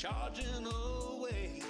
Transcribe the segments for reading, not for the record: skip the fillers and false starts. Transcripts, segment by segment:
charging away.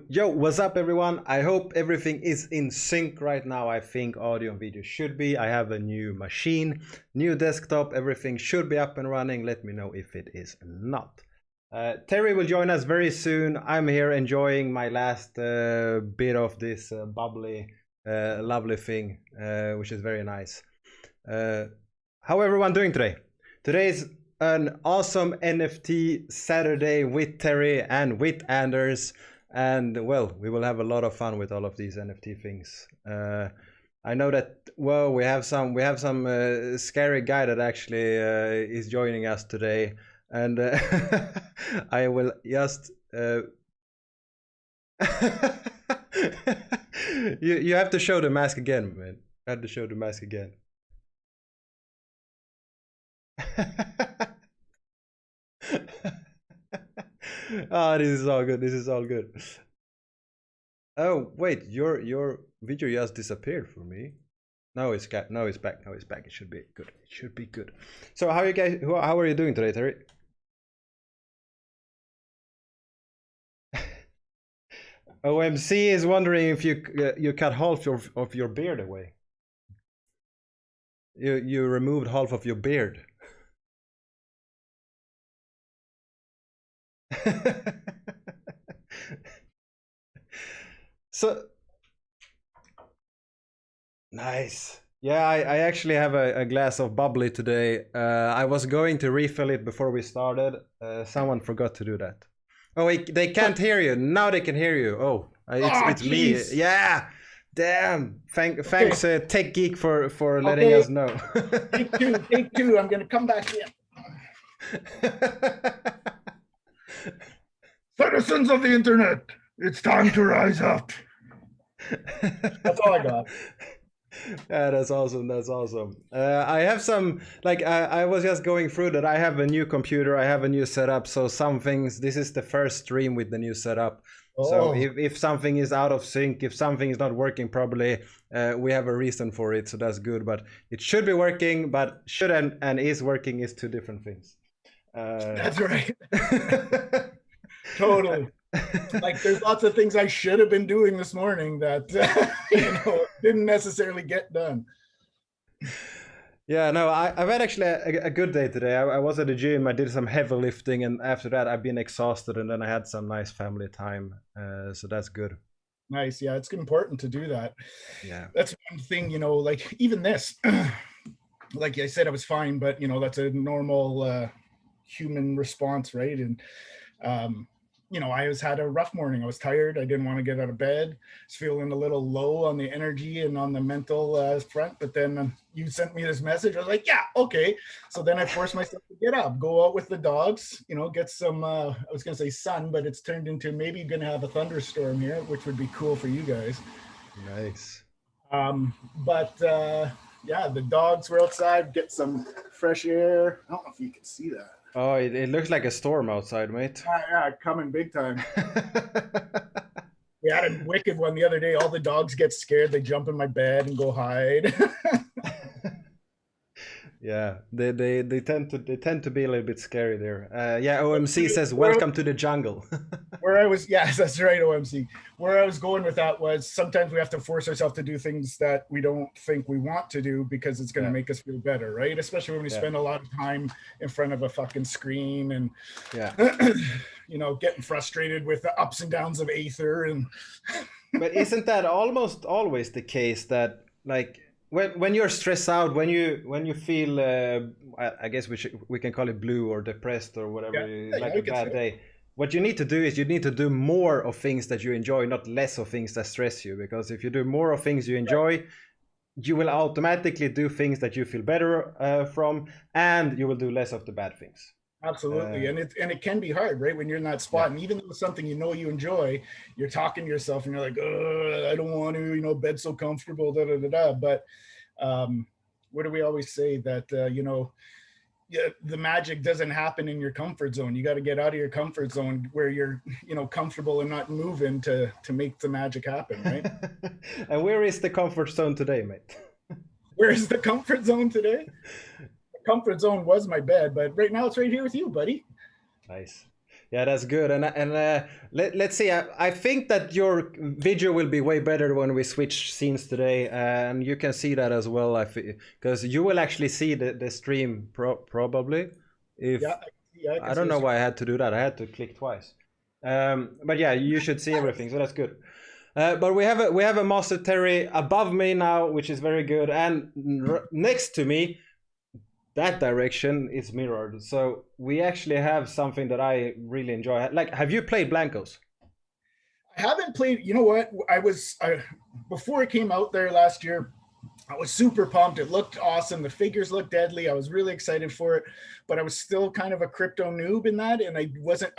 Yo, what's up everyone? I hope everything is in sync right now. I think audio and video should be. I have a new machine, new desktop, everything should be up and running. Let me know if it is not. Terry will join us very soon. I'm here enjoying my last bit of this bubbly, lovely thing, which is very nice. How everyone doing today? Today's an awesome NFT Saturday with Terry and with Anders, and well, we will have a lot of fun with all of these NFT things. I know that we have some scary guy that actually is joining us today, and I will just you have to show the mask again, man. I have to show the mask again. Oh, this is all good. This is all good. Oh wait, your video just disappeared for me. No, it's back. No, it's back. No, it's back. It should be good. It should be good. So how are you guys? How are you doing today, Terry? OMC is wondering if you cut half of your beard away. You removed half of your beard. So nice. Yeah, I actually have a glass of bubbly today. I was going to refill it before we started. Someone forgot to do that. Oh, they can't hear you. Now they can hear you. Oh, it's me. Yeah. Damn. Thanks, Tech Geek, for letting us know. Take two. I'm gonna come back in. Citizens of the internet, it's time to rise up. That's all I got. Yeah, that's awesome. That's awesome. I have some, like, I was just going through that. I have a new computer. I have a new setup. So some things, this is the first stream with the new setup. Oh. So if something is out of sync, if something is not working properly, we have a reason for it. So that's good. But it should be working, but should and is working is two different things. That's right. Totally. Like there's lots of things I should have been doing this morning that didn't necessarily get done. Yeah, no, I've had actually a good day today. I was at the gym, I did some heavy lifting, and after that I've been exhausted, and then I had some nice family time, so that's good. Nice. Yeah, it's important to do that. Yeah, that's one thing, like even this, like I said, I was fine, but that's a normal human response, right? And I had a rough morning. I was tired. I didn't want to get out of bed. I was feeling a little low on the energy and on the mental front. But then you sent me this message. I was like, yeah, okay. So then I forced myself to get up, go out with the dogs, get some, I was going to say sun, but it's turned into maybe going to have a thunderstorm here, which would be cool for you guys. Nice. Yeah, the dogs were outside, get some fresh air. I don't know if you can see that. Oh, it looks like a storm outside, mate. Yeah, coming big time. We had a wicked one the other day. All the dogs get scared. They jump in my bed and go hide. Yeah, they tend to be a little bit scary there. Yeah, OMC says welcome to the jungle. where I was, yes, that's right, OMC. Where I was going with that was sometimes we have to force ourselves to do things that we don't think we want to do because it's going to make us feel better, right? Especially when we spend a lot of time in front of a fucking screen and, you know, getting frustrated with the ups and downs of Aether. And but isn't that almost always the case that, like, when you're stressed out, when you feel, I guess we can call it blue or depressed or whatever, like a bad day. What you need to do is you need to do more of things that you enjoy, not less of things that stress you. Because if you do more of things you enjoy, you will automatically do things that you feel better from, and you will do less of the bad things. Absolutely. And it can be hard, right? When you're in that spot, and even though it's something you know you enjoy, you're talking to yourself and you're like, I don't want to, you know, bed's so comfortable, da da da da. But what do we always say? That you know, the magic doesn't happen in your comfort zone. You got to get out of your comfort zone where you're, you know, comfortable and not moving to make the magic happen, right? And where is the comfort zone today, mate? Where is the comfort zone today? Comfort zone was my bed, but right now it's right here with you, buddy. Nice. Yeah, that's good. And let's see. I think that your video will be way better when we switch scenes today, and you can see that as well. Because you will actually see the stream probably. If I don't know why I had to do that. I had to click twice. But yeah, you should see everything, so that's good. But we have a Master Terry above me now, which is very good, and next to me, that direction is mirrored. So we actually have something that I really enjoy. Like, have you played Blankos? I haven't played. You know what? Before it came out there last year, I was super pumped. It looked awesome. The figures looked deadly. I was really excited for it, but I was still kind of a crypto noob in that, and I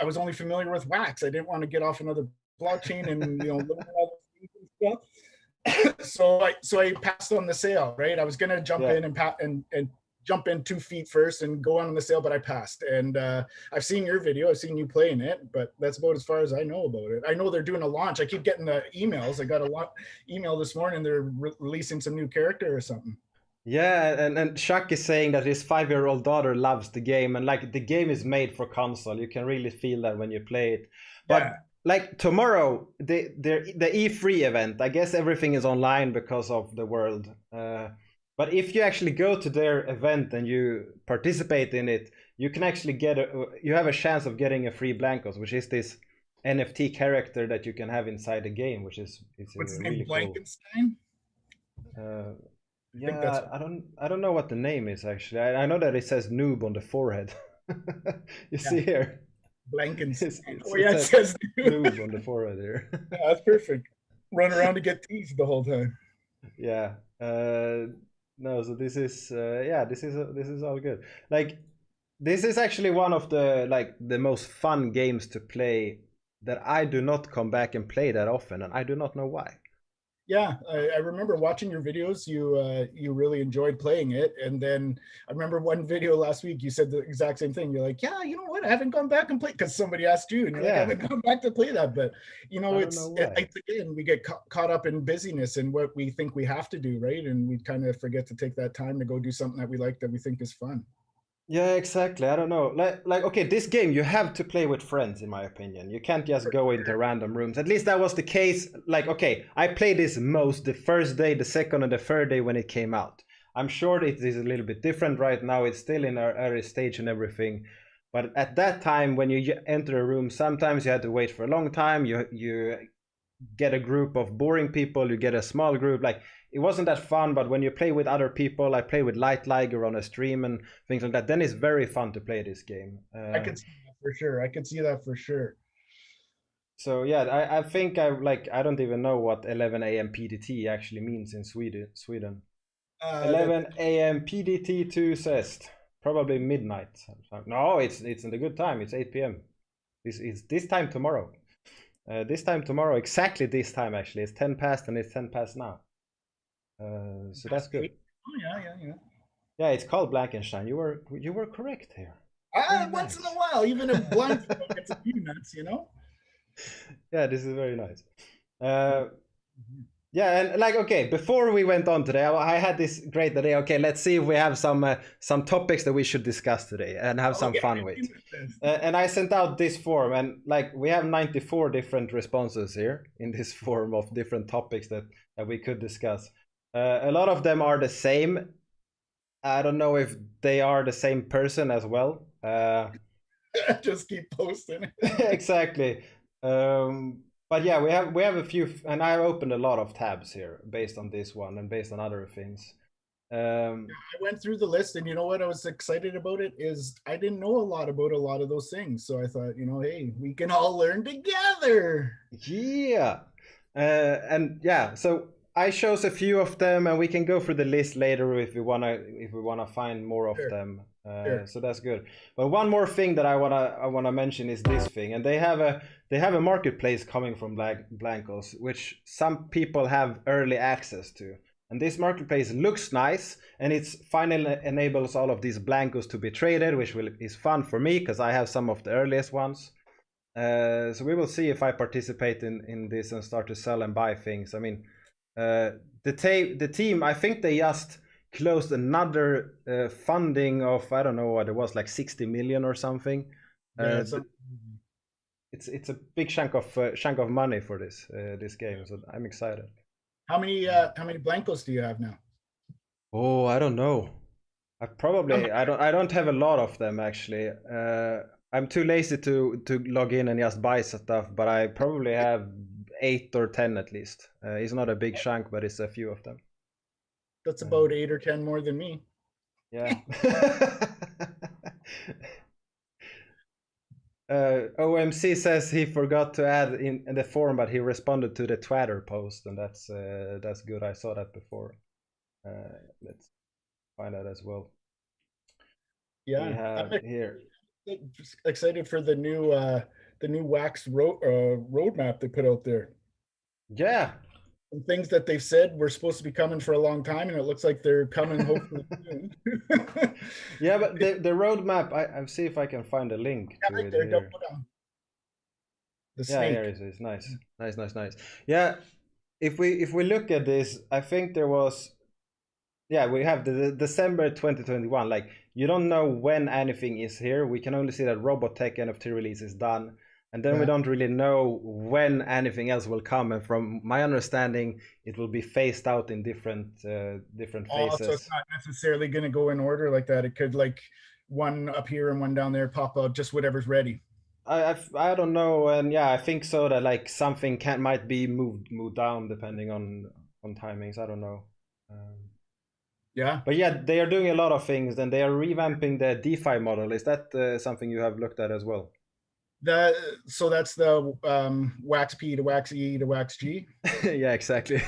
was only familiar with Wax. I didn't want to get off another blockchain and, you know, learn all the stuff. So I passed on the sale. Right? I was gonna jump in and jump in 2 feet first and go on the sale, but I passed. And I've seen your video, I've seen you playing it, but that's about as far as I know about it. I know they're doing a launch. I keep getting the emails. I got a email this morning. They're releasing some new character or something. Yeah, and Chuck is saying that his 5-year-old daughter loves the game, and like the game is made for console. You can really feel that when you play it. But like tomorrow, the E3 event, I guess everything is online because of the world. But if you actually go to their event and you participate in it, you can actually you have a chance of getting a free Blankos, which is this NFT character that you can have inside the game, which is what's his really name? cool. Blankenstein? Yeah, I don't know what the name is actually. I know that it says noob on the forehead. You see here. Blankenstein. It says noob on the forehead here. Yeah, that's perfect. Run around to get teased the whole time. Yeah. No, so this is this is all good. Like, this is actually one of the most fun games to play that I do not come back and play that often, and I do not know why. Yeah, I remember watching your videos. You really enjoyed playing it, and then I remember one video last week. You said the exact same thing. You're like, yeah, you know what? I haven't gone back and played because somebody asked you, and you're like, I haven't gone back to play that. But you know, again, we get caught up in busyness and what we think we have to do, right? And we kind of forget to take that time to go do something that we like, that we think is fun. Yeah, exactly. I don't know. Like, okay, this game you have to play with friends, in my opinion. You can't just go into random rooms. At least that was the case. Like, okay, I played this most the first day, the second, and the third day when it came out. I'm sure it is a little bit different right now. It's still in our early stage and everything. But at that time, when you enter a room, sometimes you had to wait for a long time. You get a group of boring people. You get a small group. Like, it wasn't that fun, but when you play with other people, I play with Light Liger on a stream and things like that, then it's very fun to play this game. I could see that for sure. I could see that for sure. So yeah, I think I don't even know what 11 a.m. PDT actually means in Sweden. 11 a.m. PDT to Zest, probably midnight. No, it's in the good time. It's 8 p.m. This time tomorrow. This time tomorrow, exactly this time actually. It's 10 past and it's 10 past now. So that's good. Oh, yeah. Yeah, it's called Blankenstein. You were correct here. Once in a while, even a blind gets a few nuts, you know. Yeah, this is very nice. Yeah, and like, okay, before we went on today, I had this great idea. Okay, let's see if we have some topics that we should discuss today and have Oh some yeah, fun with. And I sent out this form, and like we have 94 different responses here in this form of different topics that we could discuss. A lot of them are the same. I don't know if they are the same person as well. just keep posting. Exactly. But yeah, we have a few, and I opened a lot of tabs here based on this one and based on other things. I went through the list, and you know what I was excited about it is I didn't know a lot about a lot of those things. So I thought, hey, we can all learn together. Yeah. And yeah, so I chose a few of them, and we can go through the list later if we wanna find more of Sure, them. sure. So that's good. But one more thing that I wanna mention is this thing, and they have a marketplace coming from Blankos, which some people have early access to. And this marketplace looks nice, and it's finally enables all of these Blankos to be traded, which is fun for me because I have some of the earliest ones. So we will see if I participate in this and start to sell and buy things. I mean, the team, I think they just closed another funding of, I don't know what it was, like 60 million or something. Yeah, It's a big chunk of money for this game, so I'm excited. how many blancos do you have now? Oh, I don't know. Um, I don't have a lot of them actually. I'm too lazy to log in and just buy stuff, but I probably have 8 or 10 at least. It's not a big chunk, but it's a few of them. that's Uh, about 8 or 10 more than me. yeah. OMC says he forgot to add in the forum, but he responded to the Twitter post, and that's good. I saw that before. Let's find that as well. We Yeah, have here. excited for the new wax roadmap they put out there. Yeah. Some things that they've said were supposed to be coming for a long time, and it looks like they're coming hopefully soon. Yeah, but the roadmap, I'll see if I can find a link to Right it there, here. the Yeah, here snake. it is. Nice. Nice, nice, nice. Yeah, if we look at this, I think there was, yeah, we have the December 2021. Like, you don't know when anything is here. We can only see that Robotech NFT release is done, and then we Yeah. don't really know when anything else will come. And from my understanding, it will be phased out in different Oh, so phases. it's not necessarily going to go in order like that. It could like one up here and one down there pop out, just whatever's ready. I don't know, and yeah, I think so that like something can might be moved down depending on timings. I don't know. Yeah. But yeah, they are doing a lot of things, and they are revamping the DeFi model. Is that something you have looked at as well? So that's the wax P to wax E to wax G. Yeah, exactly.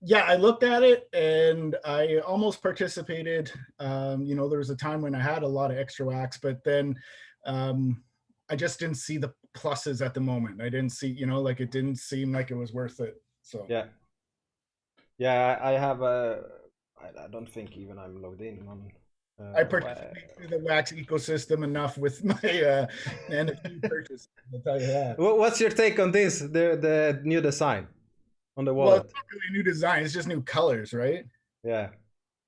Yeah, I looked at it and I almost participated. There was a time when I had a lot of extra wax, but then I just didn't see the pluses at the moment. I didn't see, like it didn't seem like it was worth it. So Yeah, yeah, I have a. I don't think even I'm logged in on. I participate through the wax ecosystem enough with my NFT purchase. I'll tell you that. What's your take on this? The new design on the Well, it's wallet? not really new design; it's just new colors, right? Yeah,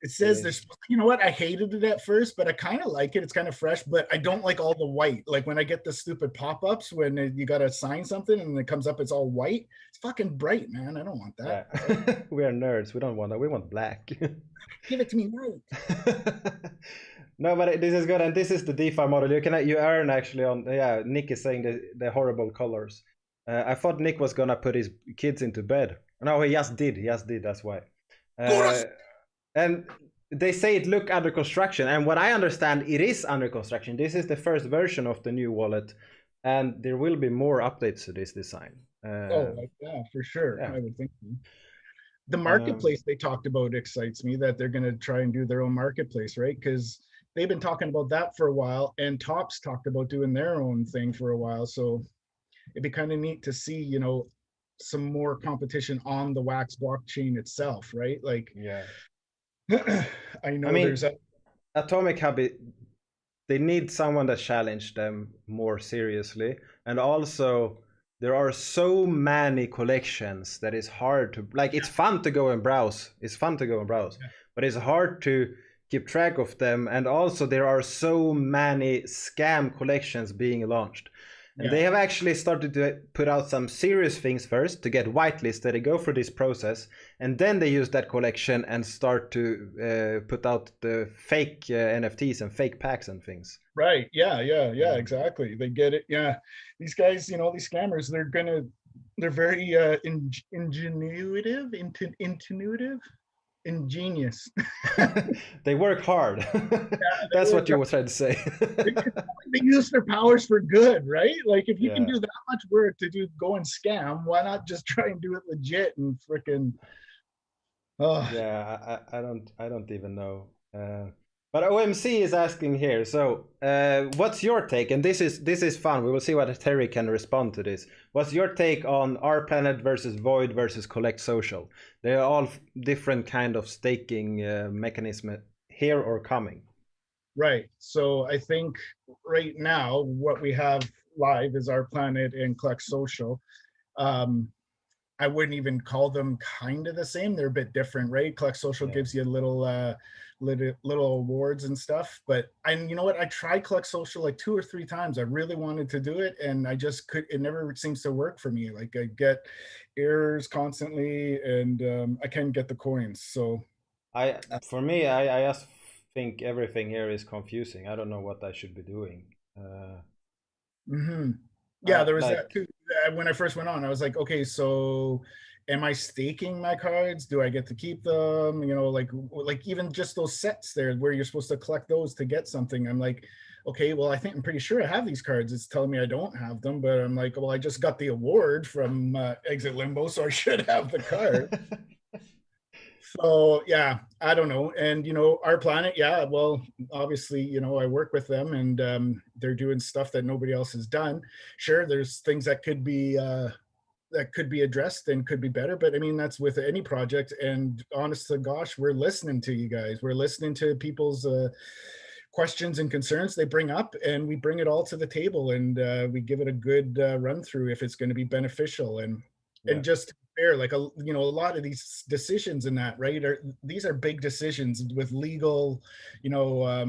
It it says is. there's, you know what? I hated it at first, but I kind of like it. It's kind of fresh, but I don't like all the white. Like when I get the stupid pop-ups when you got to sign something and it comes up, it's all white. It's fucking bright, man. I don't want that. Yeah, we are nerds. We don't want that. We want black. Give it to me white. No, but this is good, and this is the DeFi model. You earn actually on. Yeah, Nick is saying the horrible colors. I thought Nick was gonna put his kids into bed. No, he just did. He just did. That's why. Uh, and they say it look under construction, and what I understand, it is under construction. This is the first version of the new wallet, and there will be more updates to this design. Oh, like, yeah, for sure. Yeah. I would think so. The Um, marketplace they talked about excites me, that they're going to try and do their own marketplace, right? Because they've been talking about that for a while, and Topps talked about doing their own thing for a while. So it'd be kind of neat to see, some more competition on the Wax blockchain itself, right? Like, yeah. I I know there's mean, a Atomic Habit, they need someone that challenge them more seriously, and also there are so many collections that it's hard to like. It's fun to go and browse. It's fun to go and browse, but it's hard to keep track of them. And also, there are so many scam collections being launched. And they have actually started to put out some serious things first to get whitelisted. They go through this process, and then they use that collection and start to put out the fake NFTs and fake packs and things. Right. Yeah. Exactly. They get it. Yeah. These guys, you know, these scammers, they're very ingenious. They work hard. That's what you were trying to say. They use their powers for good, right? Like if you can do that much work to go and scam, why not just try and do it legit and freaking yeah, I don't even know. But OMC is asking here, so what's your take? And this is fun. We will see what Terry can respond to this. What's your take on Our Planet versus Void versus Collect Social? They are all different kind of staking mechanism here or coming. Right. So I think right now what we have live is Our Planet and Collect Social. I wouldn't even call them kind of the same. They're a bit different, right? Collect Social gives you little awards and stuff. But you know what? I tried Collect Social like 2 or 3 times. I really wanted to do it, and I just could. It never seems to work for me. Like I get errors constantly, and I can't get the coins. So for me, I just think everything here is confusing. I don't know what I should be doing. Yeah, there was that too. When I first went on, I was like, okay, so am I staking my cards? Do I get to keep them? You know, like even just those sets there where you're supposed to collect those to get something. I'm like, okay, well, I'm pretty sure I have these cards. It's telling me I don't have them, but I'm like, well, I just got the award from Exit Limbo, so I should have the card. So yeah, I don't know. And you know, Our Planet, yeah, well, obviously, you know, I work with them, and they're doing stuff that nobody else has done. Sure, there's things that could be addressed and could be better, but I mean, that's with any project. And honest to gosh, we're listening to you guys. We're listening to people's questions and concerns they bring up, and we bring it all to the table, and we give it a good run through if it's going to be beneficial. And just fair, like a lot of these decisions in that, right, these are big decisions with legal, you know,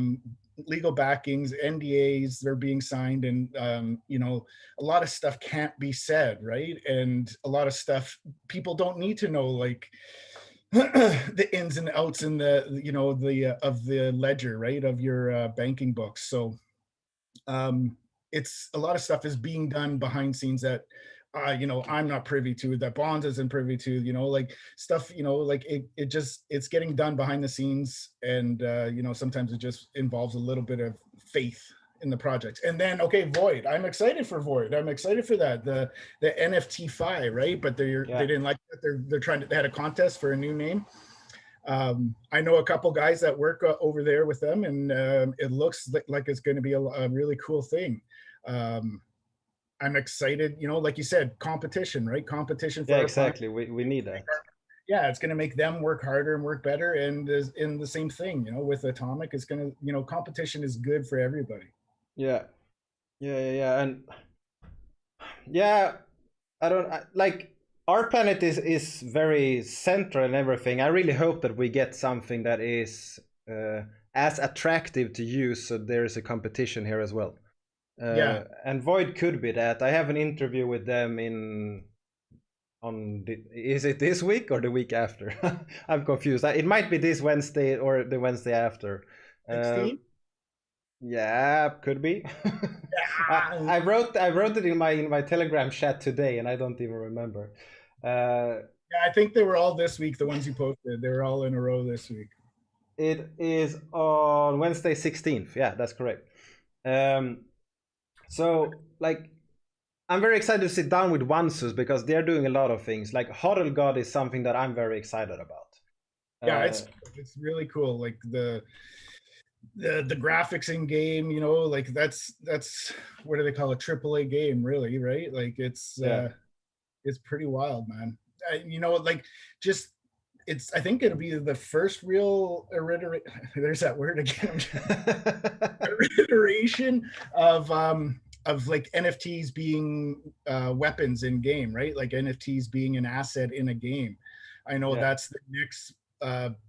legal backings, NDAs, they're being signed, and you know, a lot of stuff can't be said, right? And a lot of stuff people don't need to know, like the ins and outs in the, you know, of the ledger, right, of your banking books. So it's a lot of stuff is being done behind scenes that you know, I'm not privy to, that Bonds isn't privy to, you know, like stuff, you know, like it's getting done behind the scenes. And you know, sometimes it just involves a little bit of faith in the project. And then, okay, Void, I'm excited for Void. I'm excited for that. The NFT Fi, right? But they didn't like that. They had a contest for a new name. I know a couple guys that work over there with them, and it looks like it's going to be a really cool thing. I'm excited, you know, like you said, competition, right? Competition for exactly. We need that. Yeah, it's going to make them work harder and work better. And in the same thing, you know, with Atomic, it's going to, you know, competition is good for everybody. Yeah. And yeah, like Our Planet is very central and everything. I really hope that we get something that is as attractive to use, so there is a competition here as well. And Void could be that. I have an interview with them is it this week or the week after? I'm confused. It might be this Wednesday or the Wednesday after. 16? Yeah, could be. I wrote it in my Telegram chat today, and I don't even remember. Yeah, I think they were all this week. The ones you posted, they were all in a row this week. It is on Wednesday 16th. Yeah, that's correct. So, like, I'm very excited to sit down with Wansus because they're doing a lot of things. Like, Hodl God is something that I'm very excited about. Yeah, it's really cool. Like the graphics in game, you know, like that's what do they call a AAA game, really, right? Like it's pretty wild, man. You know, like just I think it'll be the first real there's that word again. Iteration of like NFTs being weapons in game, right? Like NFTs being an asset in a game. I know that's the next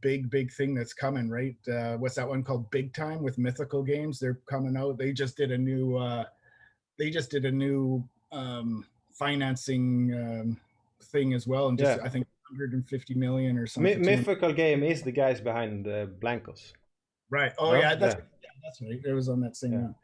big thing that's coming, right? What's that one called? Big Time with Mythical Games. They're coming out. They just did a new financing thing as well, and just I think 150 million or something. Mythical Game is the guys behind Blankos. Right. Oh yeah, that's right. It was on that same one.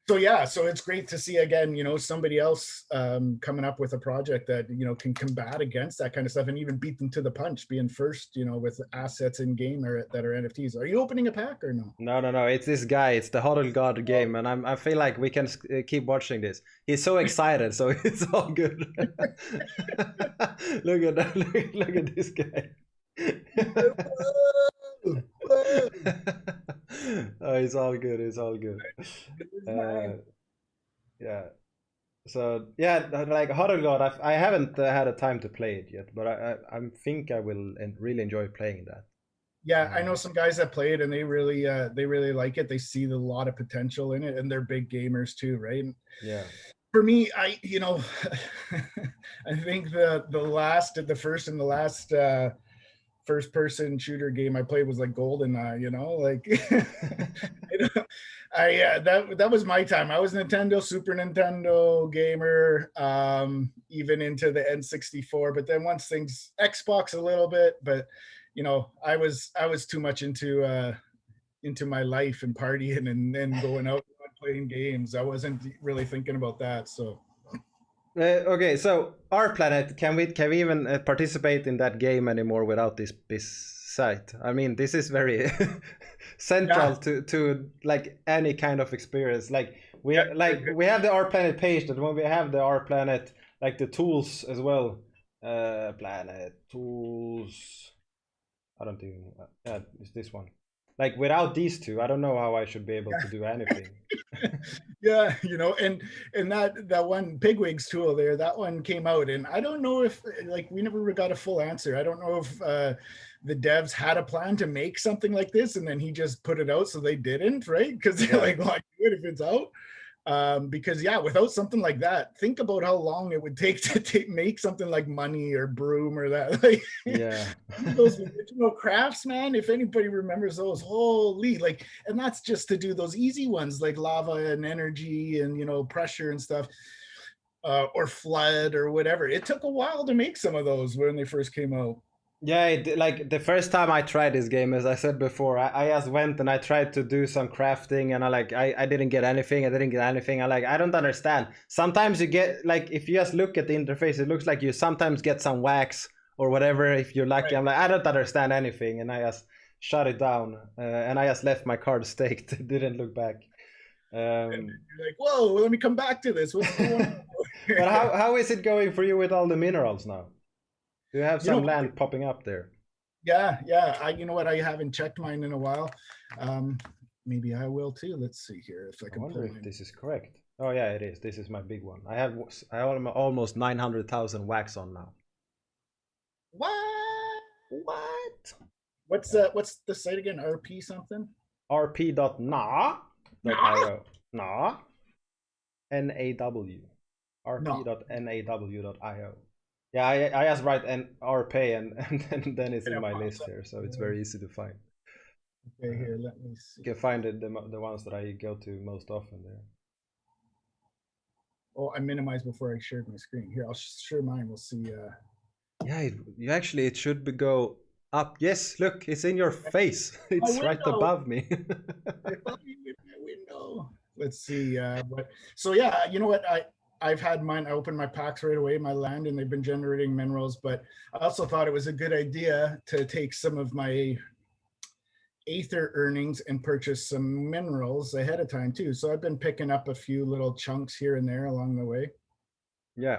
So yeah, so it's great to see again, you know, somebody else coming up with a project that, you know, can combat against that kind of stuff and even beat them to the punch, being first, you know, with assets in game that are NFTs. Are you opening a pack or no? No. It's this guy. It's the Huddle God game, and I feel like we can keep watching this. He's so excited, so it's all good. Look at that! Look at this guy. Oh, it's all good. It's all good. Yeah. So yeah, like Huddle God, I haven't had a time to play it yet, but I think I will really enjoy playing that. Yeah, I know some guys that play it and they really like it. They see a lot of potential in it, and they're big gamers too, right? Yeah. For me, I think the first and the last first person shooter game I played was like GoldenEye, you know, like that was my time. I was Nintendo, Super Nintendo gamer, even into the N64, but then once things Xbox a little bit, but you know, I was too much into my life and partying and then going out and playing games. I wasn't really thinking about that. So okay, so our planet, can we even participate in that game anymore without this site? I mean, this is very central to like any kind of experience. Like we have the Our Planet page, that when we have the Our Planet, like the tools as well. Planet tools. I don't even. Yeah, it's this one. Like without these two, I don't know how I should be able to do anything. Yeah, you know, and that one Pigwigs tool there, that one came out, and I don't know if, like, we never got a full answer. I don't know if the devs had a plan to make something like this, and then he just put it out, so they didn't, right? Because they're like, well, I do it if it's out. Because yeah, without something like that, think about how long it would take to make something like Money or Broom or that. Like, yeah, those original crafts, man. If anybody remembers those, holy, like, and that's just to do those easy ones like lava and energy and, you know, pressure and stuff, or flood or whatever. It took a while to make some of those when they first came out. Yeah, like the first time I tried this game, as I said before, I just went and I tried to do some crafting, and I didn't get anything. I don't understand. Sometimes you get, like, if you just look at the interface, it looks like you sometimes get some wax or whatever if you're lucky. Right. I'm like, I don't understand anything, and I just shut it down, and I just left my card staked. Didn't look back. And you're like, whoa, let me come back to this. What's going on? But how is it going for you with all the minerals now? Do you have some land popping up there? Yeah. You know what? I haven't checked mine in a while. Maybe I will too. Let's see here if I can. I wonder if this is correct. Oh yeah, it is. This is my big one. I have almost 900,000 wax on now. What? What's the site again? RP something? rp.na.io. Nah. NAW. rp.naw.io. Yeah, I just write RP and then it's in my list here, so it's very easy to find. Okay, here, let me see. You can find the ones that I go to most often there. Oh, I minimized before I shared my screen. Here, I'll share mine. We'll see. Yeah, it should go up. Yes, look, it's in your face. It's right above me. Above you in my window. Let's see what. So yeah, you know what? I've had mine. I opened my packs right away, my land, and they've been generating minerals. But I also thought it was a good idea to take some of my Aether earnings and purchase some minerals ahead of time too. So I've been picking up a few little chunks here and there along the way. Yeah.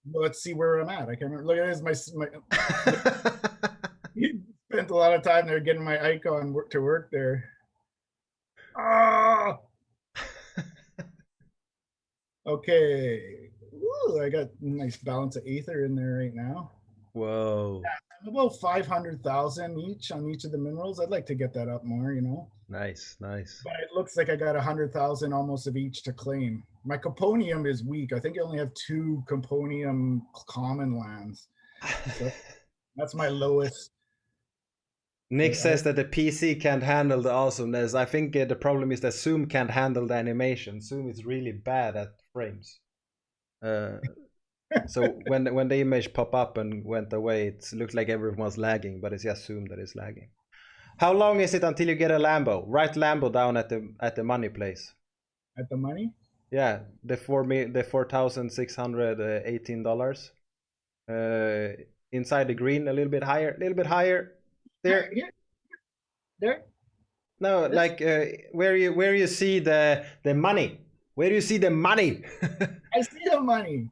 Well, let's see where I'm at. I can't remember. Look at this. My you spent a lot of time there getting my icon to work there. Oh. Okay. Ooh, I got a nice balance of Aether in there right now. Whoa. Yeah, About 500,000 each on each of the minerals. I'd like to get that up more, you know. Nice, nice. But it looks like I got 100,000 almost of each to claim. My componium is weak. I think I only have 2 componium common lands. So that's my lowest. Nick says that the PC can't handle the awesomeness. I think the problem is that Zoom can't handle the animation. Zoom is really bad at frames. So when the image pop up and went away, it looked like everyone was lagging, but it's just Zoom that is lagging. How long is it until you get a Lambo? Write Lambo down at the money place. At the money? Yeah, the $4,618. Inside the green, a little bit higher, There. There. No, this? Like where you see the money. Where do you see the money? I see the money.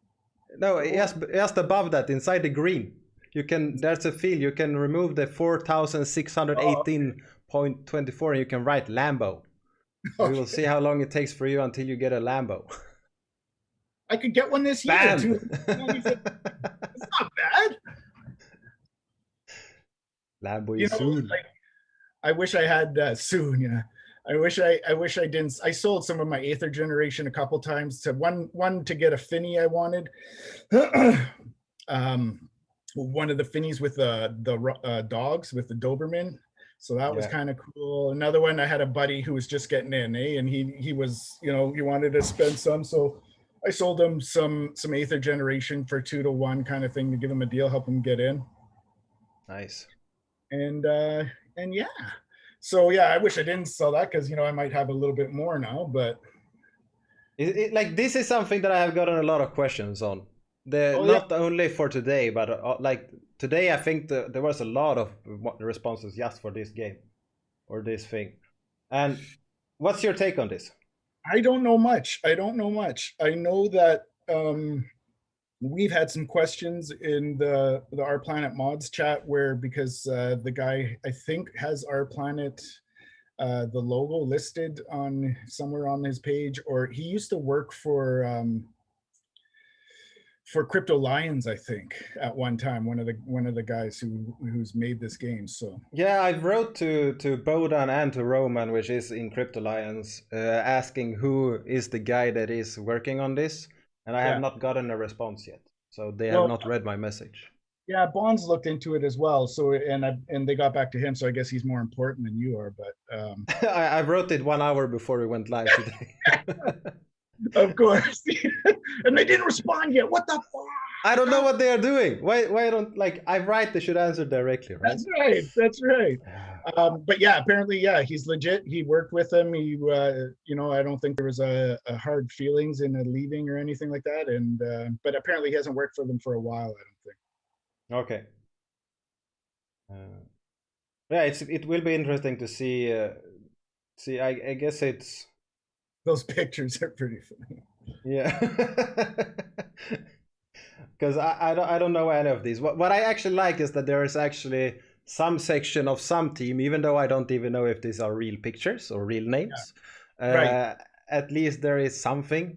No, just above that, inside the green. You can. There's a field. You can remove the 4,618.24, and you can write Lambo. Okay. We will see how long it takes for you until you get a Lambo. I could get one this year too. It's not bad. Lambo is soon. Like, I wish I had soon. Yeah, I wish I didn't. I sold some of my Aether generation a couple times to one to get a Finny I wanted. One of the Finnies with the dogs with the Doberman. So that was kind of cool. Another one, I had a buddy who was just getting in, and he was, he wanted to spend some. So I sold him some Aether generation for 2-to-1 kind of thing to give him a deal, help him get in. Nice. And yeah. So yeah, I wish I didn't sell that because I might have a little bit more now, but like this is something that I have gotten a lot of questions on. Not only for today, but like today I think there was a lot of responses just for this game or this thing. And what's your take on this? I don't know much. I know that we've had some questions in the Our Planet Mods chat where, because the guy I think has Our Planet the logo listed on somewhere on his page, or he used to work for Crypto Lions, I think, at one time, one of the guys who's made this game. So yeah, I wrote to Bodan and to Roman, which is in Crypto Lions, asking who is the guy that is working on this, and I have not gotten a response yet. So they have not read my message. Yeah, Bonds looked into it as well. So and they got back to him. So I guess he's more important than you are. But I wrote it 1 hour before we went live today. Of course. And they didn't respond yet. What the fuck? I don't know what they are doing. Why don't, like, I write they should answer directly, right? That's right. But yeah, apparently, he's legit. He worked with him. He I don't think there was a hard feelings in leaving or anything like that. And but apparently he hasn't worked for them for a while, I don't think. Okay. Yeah, it will be interesting to see I guess it's those pictures are pretty funny. Yeah. Because I don't know any of these. What I actually like is that there is actually some section of some team, even though I don't even know if these are real pictures or real names. Right. At least there is something,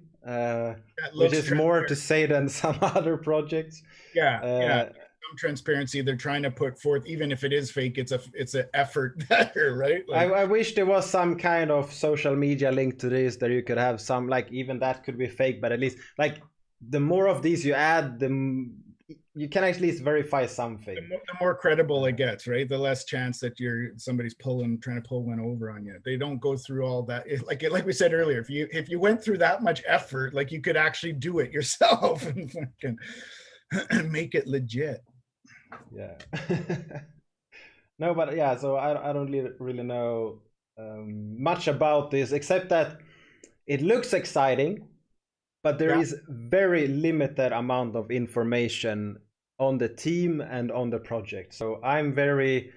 which is more to say than some other projects. Yeah. Some transparency they're trying to put forth, even if it is fake. It's an effort there, right? Like, I wish there was some kind of social media link to this that you could have some, like, even that could be fake, but at least, like, the more of these you add, you can at least verify something. The more credible it gets, right? The less chance that somebody's trying to pull one over on you. They don't go through all that. Like we said earlier, if you went through that much effort, like, you could actually do it yourself and fucking make it legit. Yeah. No, but yeah, so I don't really know much about this, except that it looks exciting, but there is very limited amount of information on the team and on the project. So I'm very,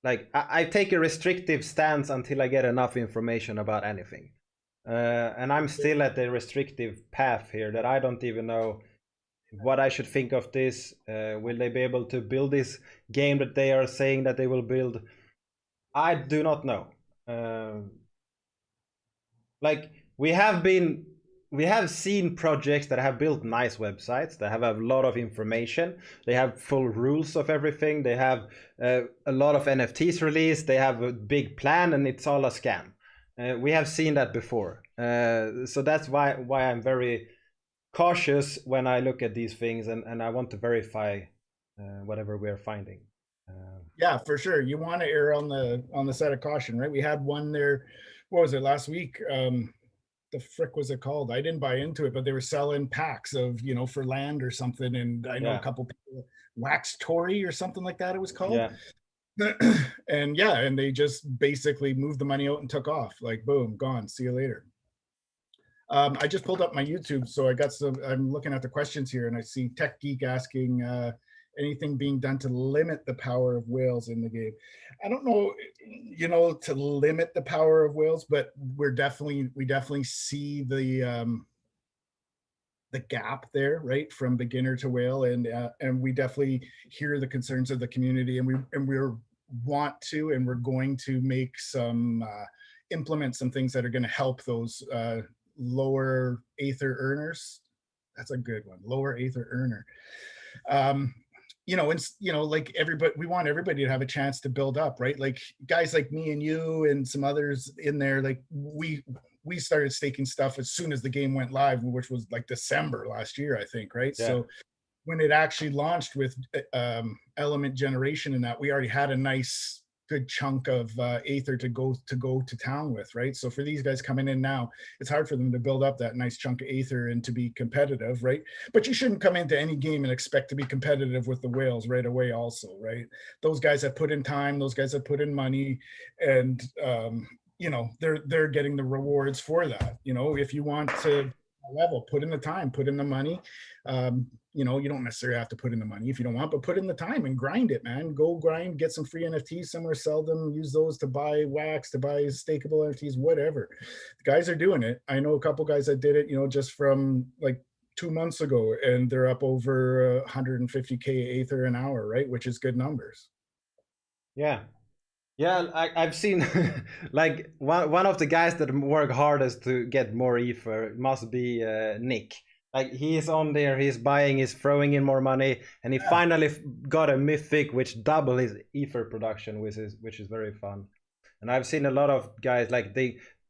like, I take a restrictive stance until I get enough information about anything. And I'm still at the restrictive path here that I don't even know what I should think of this. Will they be able to build this game that they are saying that they will build? I do not know. Like, we have been we have seen projects that have built nice websites that have a lot of information. They have full rules of everything. They have a lot of NFTs released. They have a big plan, and it's all a scam. We have seen that before. So that's why I'm very cautious when I look at these things, and I want to verify whatever we're finding. Yeah, for sure. You want to err on the side of caution, right? We had one there, what was it, last week? The frick was it called? I didn't buy into it, but they were selling packs of, you know, for land or something. And I know a Yeah, couple people, Wax Tory or something like that it was called. yeah, And yeah, and they just basically moved the money out and took off. Like, boom, gone. See you later. I just pulled up my YouTube, so I got some. I'm looking at the questions here, and I see Tech Geek asking anything being done to limit the power of whales in the game. I don't know, you know, to limit the power of whales, but we definitely see the gap there, right, from beginner to whale, and we definitely hear the concerns of the community, and we're want to, and we're going to make some implement some things that are going to help those lower Aether earners. That's a good one, lower Aether earner. You know, and you know, like everybody, we want everybody to have a chance to build up, right? Like guys like me and you and some others in there, like we started staking stuff as soon as the game went live, which was like December last year, I think, right? yeah. So when it actually launched with element generation and that, we already had a nice good chunk of Aether to go to town with, right? So for these guys coming in now, it's hard for them to build up that nice chunk of Aether and to be competitive, right? But you shouldn't come into any game and expect to be competitive with the whales right away also, right? Those guys have put in time, those guys have put in money, and you know, they're getting the rewards for that. You know, if you want to level, put in the time, put in the money. You know, you don't necessarily have to put in the money if you don't want, but put in the time and grind it, man. Go grind, get some free NFTs somewhere, sell them, use those to buy wax, to buy stakeable NFTs, whatever. The guys are doing it. I know a couple guys that did it, you know, just from like 2 months ago, and they're up over 150K Aether an hour, right? Which is good numbers. Yeah. Yeah, I've seen like one of the guys that work hardest to get more ether must be Nick. Like he's on there, he's buying, he's throwing in more money, and he Yeah. finally got a mythic which double his ether production, which is very fun. And I've seen a lot of guys like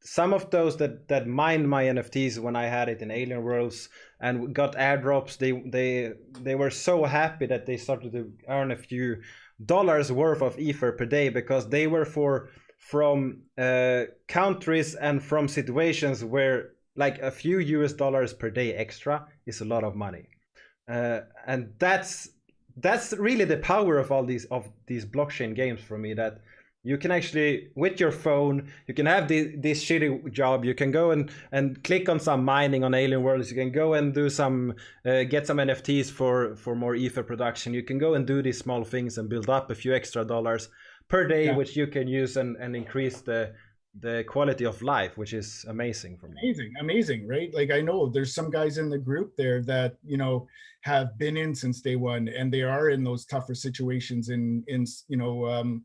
some of those that mined my NFTs when I had it in Alien Worlds and got airdrops. They were so happy that they started to earn a few dollars worth of ether per day because they were from countries and from situations where like a few US dollars per day extra is a lot of money. And that's really the power of all these blockchain games for me, that you can actually, with your phone, you can have this shitty job. You can go and click on some mining on Alien Worlds. You can go and do some, get some NFTs for more ether production. You can go and do these small things and build up a few extra dollars per day, Yeah. which you can use and increase the quality of life, which is amazing for me. Amazing, right? Like I know there's some guys in the group there that, you know, have been in since day one, and they are in those tougher situations in you know,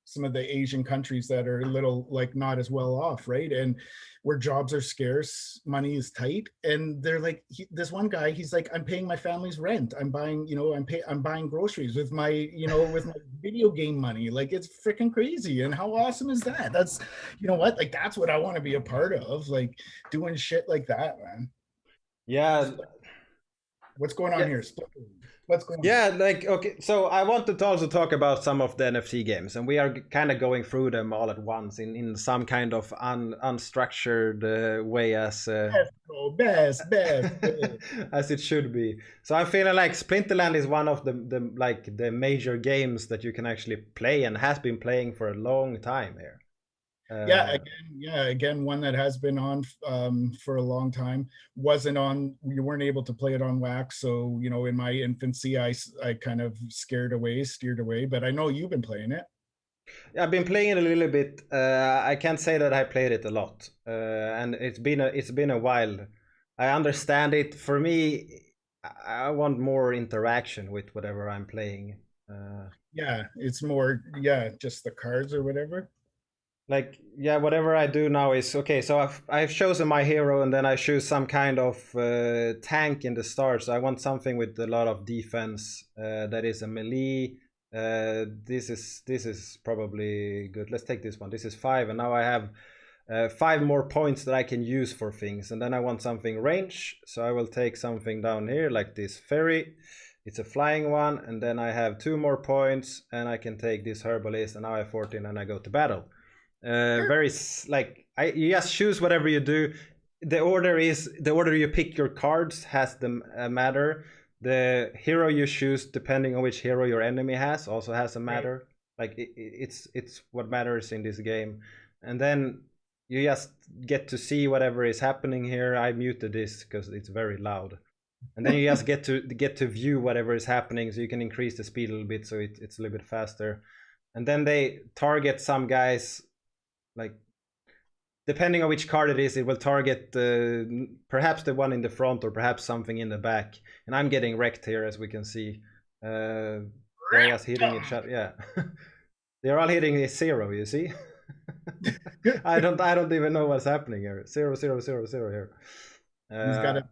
some of the Asian countries that are a little like not as well off, right? And where jobs are scarce, money is tight, and they're like, this one guy, he's like, I'm paying my family's rent, I'm buying, you know, I'm buying groceries with my, you know, with my video game money. Like it's freaking crazy. And how awesome is that? That's, you know what, like that's what I want to be a part of, like doing shit like that, man. Yeah, What's going on yeah. here? What's going on? Yeah, like okay, so I wanted to also talk about some of the NFT games, and we are kind of going through them all at once in some kind of unstructured way, Best, bro, best. as it should be. So I'm feeling like Splinterland is one of the major games that you can actually play and has been playing for a long time here. Again, one that has been on for a long time. Wasn't on, you weren't able to play it on wax, so you know, in my infancy, I kind of steered away, but I know you've been playing it. I've been playing it a little bit. I can't say that I played it a lot, and it's been a while. I understand it. For me, I want more interaction with whatever I'm playing. Yeah, it's more, yeah, just the cards or whatever. like, yeah, whatever I do now is okay. So I've chosen my hero, and then I choose some kind of tank in the start. So I want something with a lot of defense that is a melee. This is probably good. Let's take this one. This is 5, and now I have 5 more points that I can use for things. And then I want something range, so I will take something down here like this fairy. It's a flying one, and then I have 2 more points, and I can take this herbalist, and now I have 14, and I go to battle. Very like you just choose whatever you do. The order you pick your cards has the matter. The hero you choose, depending on which hero your enemy has, also has a matter. Like it's what matters in this game. And then you just get to see whatever is happening here. I muted this because it's very loud. And then you just get to view whatever is happening, so you can increase the speed a little bit, so it's a little bit faster. And then they target some guys, like depending on which card it is, it will target perhaps the one in the front or perhaps something in the back. And I'm getting wrecked here, as we can see. They're just hitting each other. Yeah, they're all hitting a 0. You see. I don't even know what's happening here. 0 0 0 0 here. He's got a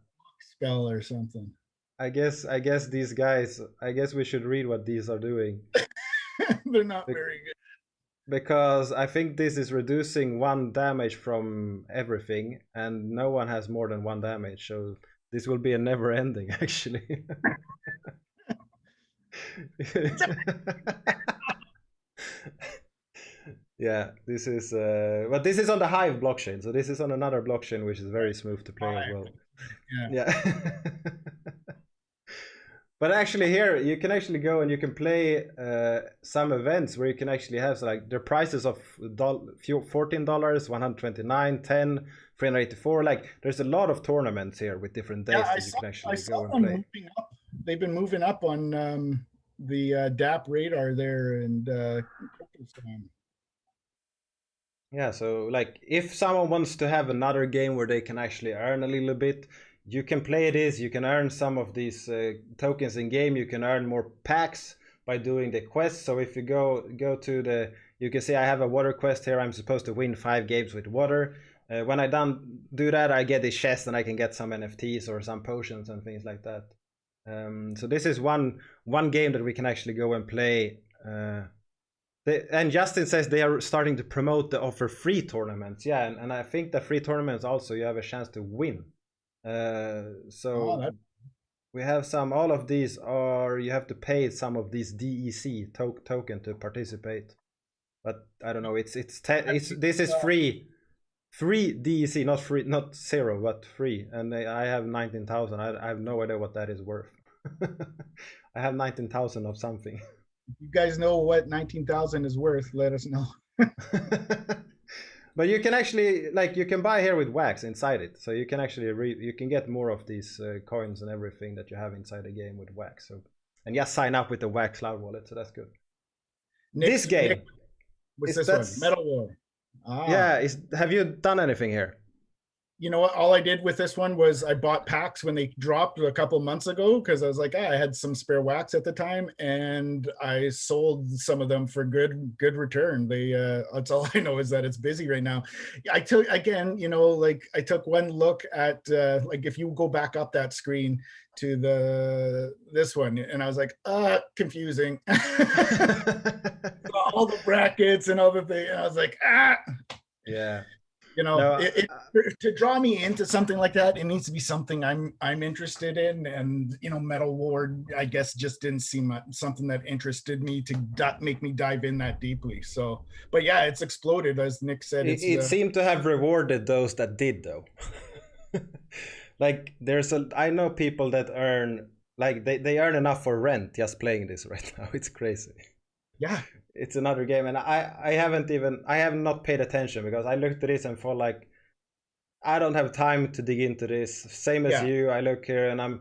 spell or something. I guess these guys. I guess we should read what these are doing. They're not very good. Because I think this is reducing 1 damage from everything, and no one has more than 1 damage, so this will be a never ending, actually. Yeah, this is but this is on the Hive blockchain, so this is on another blockchain which is very smooth to play as well. Yeah. But actually here you can actually go and you can play some events where you can actually have, so like, their prices of $14, $129, $10, $384. Like, there's a lot of tournaments here with different days that you can actually go and play. Moving up. They've been moving up on the DAP radar there, and yeah, so like if someone wants to have another game where they can actually earn a little bit, you can play this. You can earn some of these tokens in game. You can earn more packs by doing the quests. So if you go to the, you can see I have a water quest here. I'm supposed to win 5 games with water. When I do that, I get a chest and I can get some NFTs or some potions and things like that. So this is one game that we can actually go and play. And Justin says they are starting to promote the offer free tournaments. Yeah, and I think the free tournaments also you have a chance to win. We have some. All of these are, you have to pay some of these DEC token to participate. But I don't know. This is free DEC, not free, not 0, but free. And I have 19,000. I have no idea what that is worth. I have 19,000 of something. If you guys know what 19,000 is worth, let us know. But you can actually, like, you can buy here with wax inside it, so you can actually you can get more of these coins and everything that you have inside the game with wax. So, and just sign up with the wax cloud wallet, so that's good. This game, what's this one? Metal War. Yeah, have you done anything here? You know what? All I did with this one was I bought packs when they dropped a couple months ago, because I was like, I had some spare wax at the time, and I sold some of them for good return. That's all I know is that it's busy right now. I took, again, like, I took one look at like, if you go back up that screen to this one, and I was like, confusing. All the brackets and all the things, and I was like, yeah. To draw me into something like that, it needs to be something I'm interested in, and Metal War, I guess, just didn't seem something that interested me to make me dive in that deeply. So, but yeah, it's exploded, as Nick said. It seemed to have rewarded those that did, though. Like, I know people that earn, like, they earn enough for rent just playing this right now. It's crazy. Yeah. It's another game, and I have not paid attention, because I looked at this and thought, like, I don't have time to dig into this. Same as you, I look here and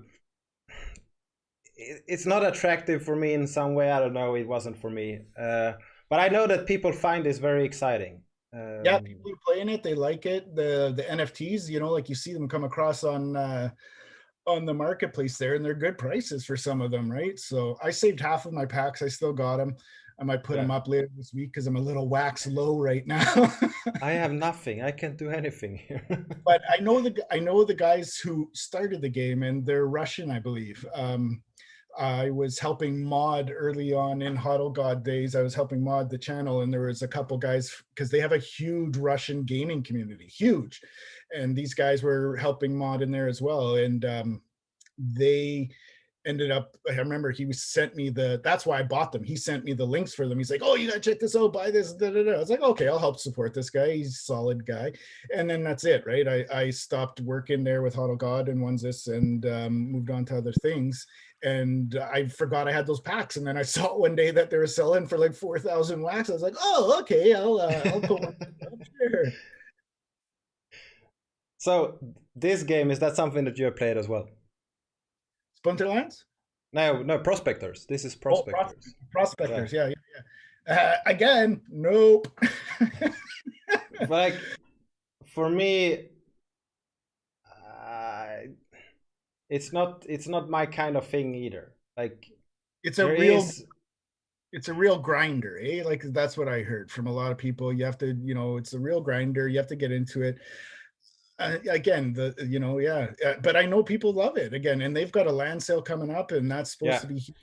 it's not attractive for me in some way. I don't know, it wasn't for me. But I know that people find this very exciting. Yeah, people are playing it, they like it. The NFTs, like, you see them come across on the marketplace there, and they're good prices for some of them, right? So I saved half of my packs. I still got them. I might put Yeah. them up later this week because I'm a little wax low right now. I have nothing. I can't do anything here. But I know the guys who started the game, and they're Russian, I believe. I was helping mod early on in Hodl God days. I was helping mod the channel, and there was a couple guys because they have a huge Russian gaming community, huge, and these guys were helping mod in there as well. And they ended up, I remember he sent me that's why I bought them. He sent me the links for them. He's like, oh, you gotta check this out, buy this, da, da, da. I was like, okay, I'll help support this guy. He's a solid guy. And then that's it, right? I stopped working there with Hodl God and Onesis and moved on to other things. And I forgot I had those packs. And then I saw one day that they were selling for like 4,000 wax. I was like, oh, okay, I'll go. Sure. So this game, is that something that you have played as well? Splinterlands? No, Prospectors. This is Prospectors. Prospectors, yeah. Again, nope. But like, for me, it's not my kind of thing either. Like, it's a real grinder, eh? Like that's what I heard from a lot of people. You have to, it's a real grinder. You have to get into it. Again, but I know people love it again, and they've got a land sale coming up, and that's supposed to be huge.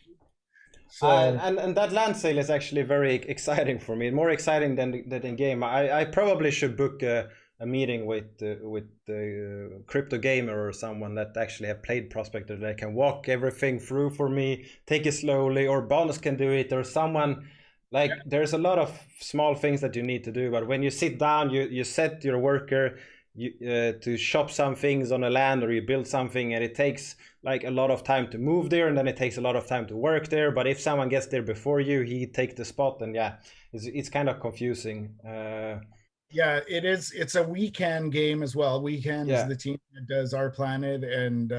So and that land sale is actually very exciting for me, more exciting than the game. I probably should book a meeting with the crypto gamer or someone that actually have played Prospector that can walk everything through for me, take it slowly, or Bonus can do it, or someone. Like, there's a lot of small things that you need to do, but when you sit down, you set your worker to shop some things on a land, or you build something, and it takes like a lot of time to move there, and then it takes a lot of time to work there. But if someone gets there before you, he takes the spot, and it's kind of confusing. Yeah, it is. It's a weekend game as well. Weekend is the team that does Our Planet and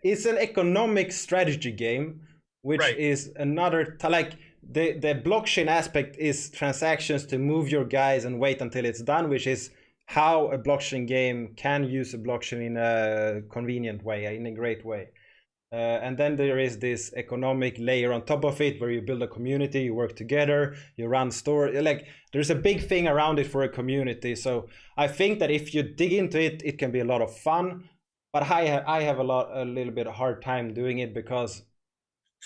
it's an economic strategy game, which is another like the blockchain aspect is transactions to move your guys and wait until it's done, which is how a blockchain game can use a blockchain in a convenient way, in a great way. And then there is this economic layer on top of it, where you build a community, you work together, you run store. Like, there's a big thing around it for a community. So I think that if you dig into it, it can be a lot of fun. But I have a little bit of hard time doing it, because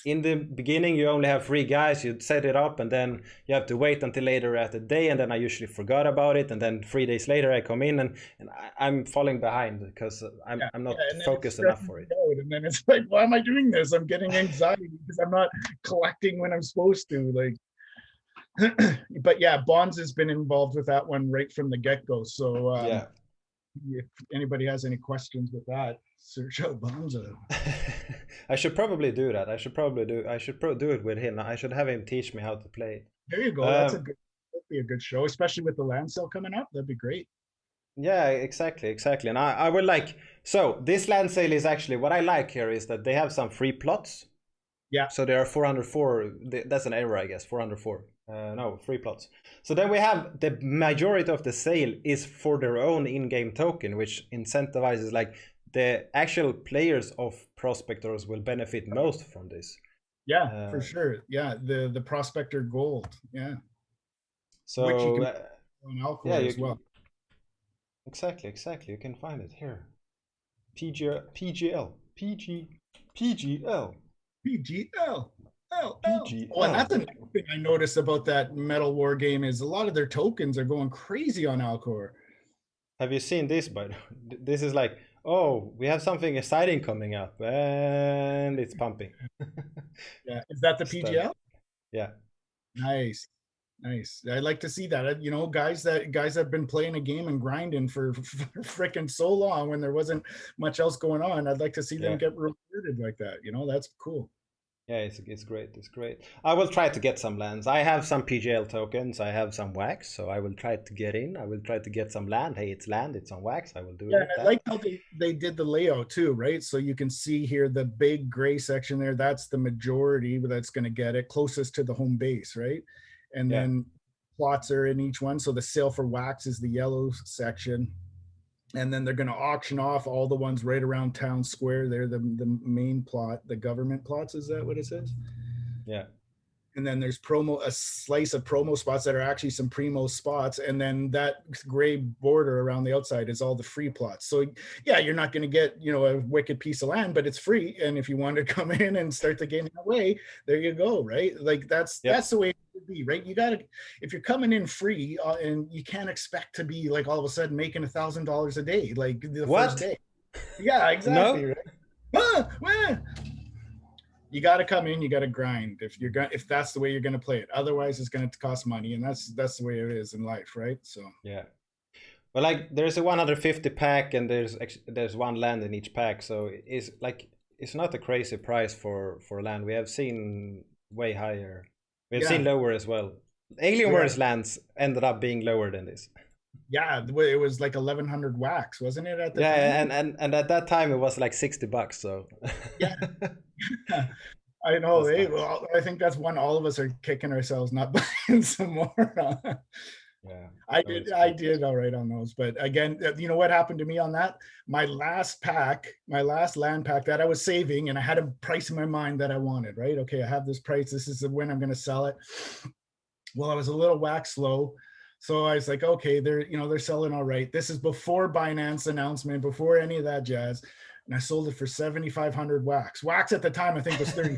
in the beginning you only have 3 guys, you set it up, and then you have to wait until later at the day, and then I usually forgot about it, and then 3 days later I come in and I'm falling behind because I'm not focused enough for it. And then it's like, why am I doing this? I'm getting anxiety because I'm not collecting when I'm supposed to. Like, but yeah, Bonds has been involved with that one right from the get-go. So if anybody has any questions with that, search out Bonza. I should probably do that. I should do it with him. I should have him teach me how to play it. There you go. That'd be a good show, especially with the land sale coming up. That'd be great. Yeah, exactly. And I would like, so this land sale is actually, what I like here is that they have some free plots. Yeah. So there are 404, that's an error, I guess, 404. No, free plots. So then we have the majority of the sale is for their own in-game token, which incentivizes, like, the actual players of Prospectors will benefit most from this. Yeah, for sure. Yeah, the Prospector Gold. Yeah. So which you can on Alcor as well. Exactly. You can find it here. PGL. Oh, and that's another thing I noticed about that Metal War game is a lot of their tokens are going crazy on Alcor. Have you seen this? But this is like, oh, we have something exciting coming up, and it's pumping. Yeah, is that the PGL? Yeah. Nice. I'd like to see that. Guys that have been playing a game and grinding for freaking so long when there wasn't much else going on. I'd like to see them get rewarded like that. That's cool. Yeah, it's great. It's great. I will try to get some lands. I have some PGL tokens. I have some wax, so I will try to get in. I will try to get some land. Hey, it's land. It's on wax. I will do it. Yeah, I like how they did the layout too, right? So you can see here the big gray section there. That's the majority that's going to get it closest to the home base, right? And then plots are in each one. So the sale for wax is the yellow section. And then they're going to auction off all the ones right around town square. They're the main plot, the government plots. Is that what it says? Yeah. and then there's a slice of promo spots that are actually some primo spots, and then that gray border around the outside is all the free plots. So yeah, you're not going to get, you know, a wicked piece of land, but it's free, and if you want to come in and start the game that way, there you go, right? Like that's the way it should be, right? You gotta, if you're coming in free, and you can't expect to be like all of a sudden making $1,000 a day like the first day. Yeah, exactly. No. Right? You got to come in, you got to grind if that's the way you're going to play it. Otherwise it's going to cost money, and that's the way it is in life, right? So yeah, well, like there's a 150 pack, and there's one land in each pack, so it's not a crazy price for land. We have seen way higher, we have seen lower as well. Alienware's lands ended up being lower than this. Yeah, it was like 1,100 wax, wasn't it, at the time? And at that time it was like $60, so yeah. I know. Well, I think that's one all of us are kicking ourselves not buying some more. Yeah, I did all right on those, but again, you know what happened to me on that? My last land pack that I was saving, and I had a price in my mind that I wanted, right? Okay, I have this price. This is when I'm going to sell it. Well, I was a little wax low. So I was like, okay, they're selling all right. This is before Binance announcement, before any of that jazz. And I sold it for 7,500 wax. Wax at the time, I think, was 30.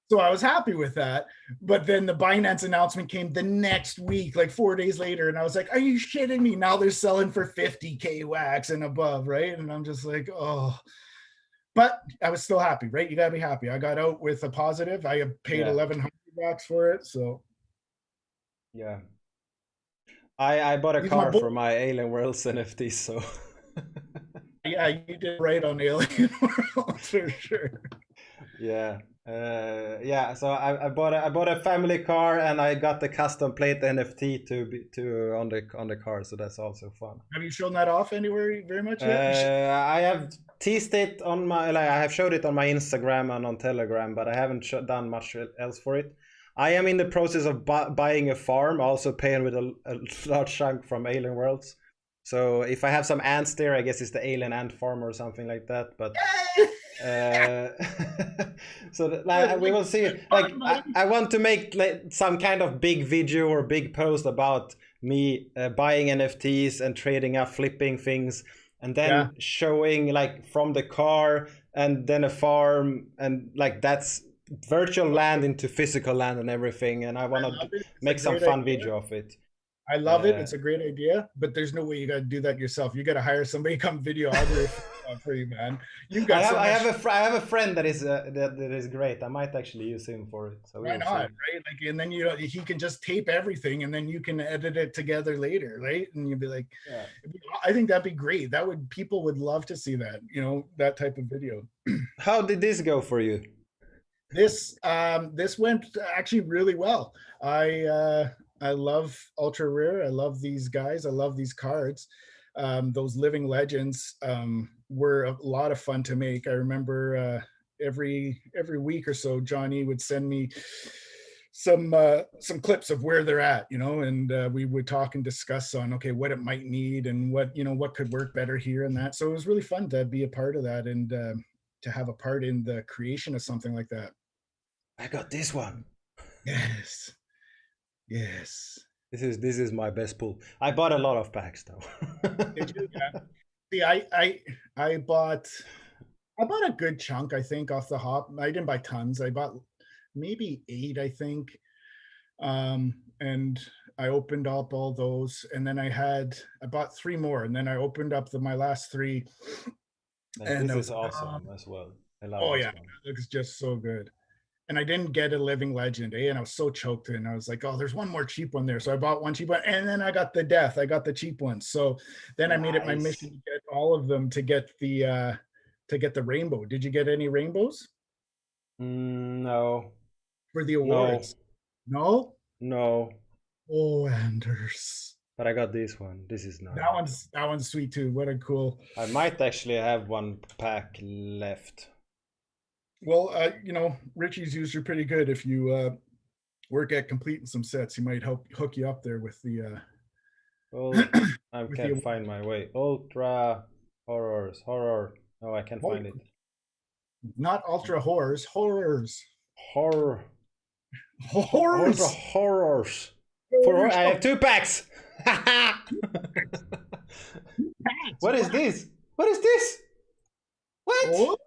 So I was happy with that. But then the Binance announcement came the next week, like 4 days later. And I was like, are you shitting me? Now they're selling for 50K wax and above, right? And I'm just like, oh. But I was still happy, right? You got to be happy. I got out with a positive. I paid 1,100 wax for it. So yeah. I bought a car for my Alien Worlds NFT, so yeah, you did right on Alien Worlds for sure. Yeah, so I bought a family car, and I got the custom plate NFT to on the car, so that's also fun. Have you shown that off anywhere very much yet? I have teased it on I have showed it on my Instagram and on Telegram, but I haven't done much else for it. I am in the process of buying a farm, also paying with a large chunk from Alien Worlds. So if I have some ants there, I guess it's the Alien Ant Farm or something like that. But so we will see. Like I want to make some kind of big video or big post about me buying NFTs and trading up, flipping things, and then showing like from the car and then a farm, and like that's virtual land into physical land and everything, and I want to make some fun video of it. I love it. It's a great idea, but there's no way you got to do that yourself. You got to hire somebody to come videographer for you, man. I have a friend that is great. I might actually use him for it. So why not, right? Like, and then he can just tape everything, and then you can edit it together later, right? And you'd be like, I think that'd be great. People would love to see that. You know, that type of video. How did this go for you? This went actually really well. I love Ultra Rare. I love these guys. I love these cards. Those living legends were a lot of fun to make. I remember every week or so, Johnny would send me some clips of where they're at, you know, and we would talk and discuss on, okay, what it might need and what could work better here and that. So it was really fun to be a part of that, and to have a part in the creation of something like that. I got this one. Yes. This is my best pull. I bought a lot of packs though. Did you? Yeah. See, I bought a good chunk, I think, off the hop. I didn't buy tons. I bought maybe 8, I think. And I opened up all those, and then I bought 3 more, and then I opened up my last 3. And this is awesome as well. I love this one. It looks just so good. And I didn't get a living legend, and I was so choked, and I was like, oh, there's one more cheap one there. So I bought one cheap one, and then I got the death. I got the cheap one. So then I made it my mission to get all of them to get the rainbow. Did you get any rainbows? No. For the awards? No. Oh, Anders. But I got this one. This is nice. That one's sweet too. What a cool. I might actually have one pack left. Well, Richie's usually pretty good. If you work at completing some sets, he might hook you up there with the. Well, I can't find my way. Ultra horror. No, I can't find it. Not ultra horrors. Horror. Horrors. Also horrors. I have 2 packs. What is this? What is this? What? Oh,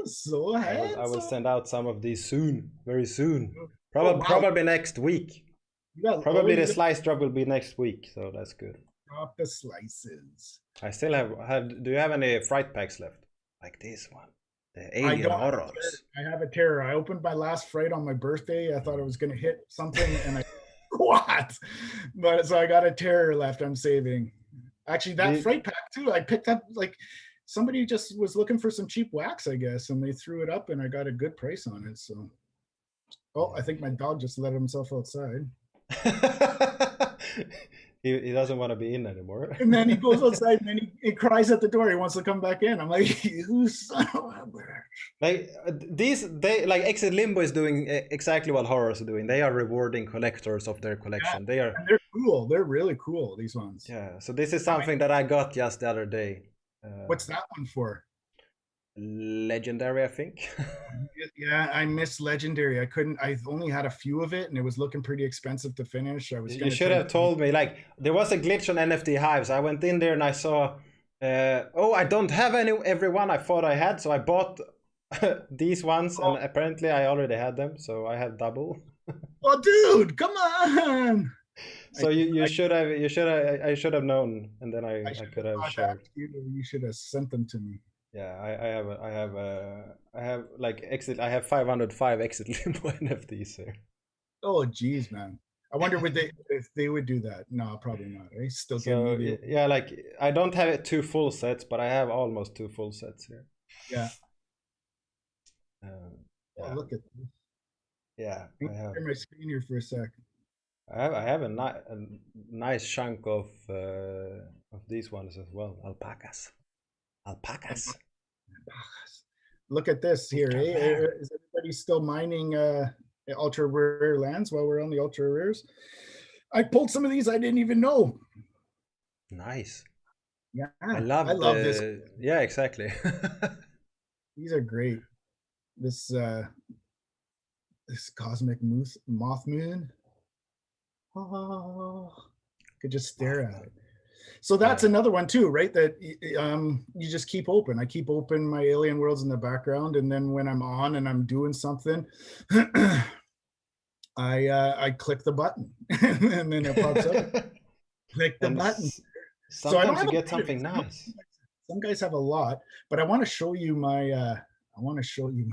so I handsome. will send out some of these soon, very soon. Oh, wow. Probably next week. Probably the you slice drop will be next week, so that's good. drop the slices. I still have. Do you have any fright packs left? Like this one, the alien horrors. I have a terror. I opened my last fright on my birthday. I thought I was gonna hit something, and I what? But so I got a terror left. I'm saving. Actually, that fright pack too. I picked up like somebody just was looking for some cheap wax, I guess, and they threw it up, and I got a good price on it. So, oh, I think my dog just let himself outside. He doesn't want to be in anymore. And then he goes outside and then he cries at the door. He wants to come back in. I'm like, you son of a bitch. Like like Exit Limbo is doing exactly what horrors are doing. They are rewarding collectors of their collection. Yeah, and they're cool. They're really cool, these ones. Yeah. So this is something that I got just the other day. What's that one for? Legendary, I think. Yeah, I missed Legendary. I only had a few of it, and it was looking pretty expensive to finish. You should have told me. Like, there was a glitch on NFT Hives. I went in there and I saw, oh, I don't have everyone I thought I had, so I bought these ones, and apparently I already had them, so I had double. Oh, dude, come on! So I should have known, and then I could have shared. You should have sent them to me. Yeah, I have like exit. I have 505 Exit Limbo NFTs here. Oh, geez, man. I wonder if they would do that. No, probably not. They still get yeah, like I don't have 2 full sets, but I have almost 2 full sets here. Yeah. Yeah. Oh, look at this. Yeah, I have. Share my screen here for a sec. I have a nice chunk of these ones as well. Alpacas. Look at this here. Is everybody still mining ultra rare lands while we're on the ultra rares? I pulled some of these I didn't even know. Nice. Yeah, I love this. Yeah, exactly. These are great. This cosmic moth moon. Oh, could just stare at it. So that's another one too, right? That you just keep open. I keep open my alien worlds in the background, and then when I'm on and I'm doing something, I click the button, and then it pops up. Click the button. Sometimes so you get something nice. Some guys have a lot, but I want to show you my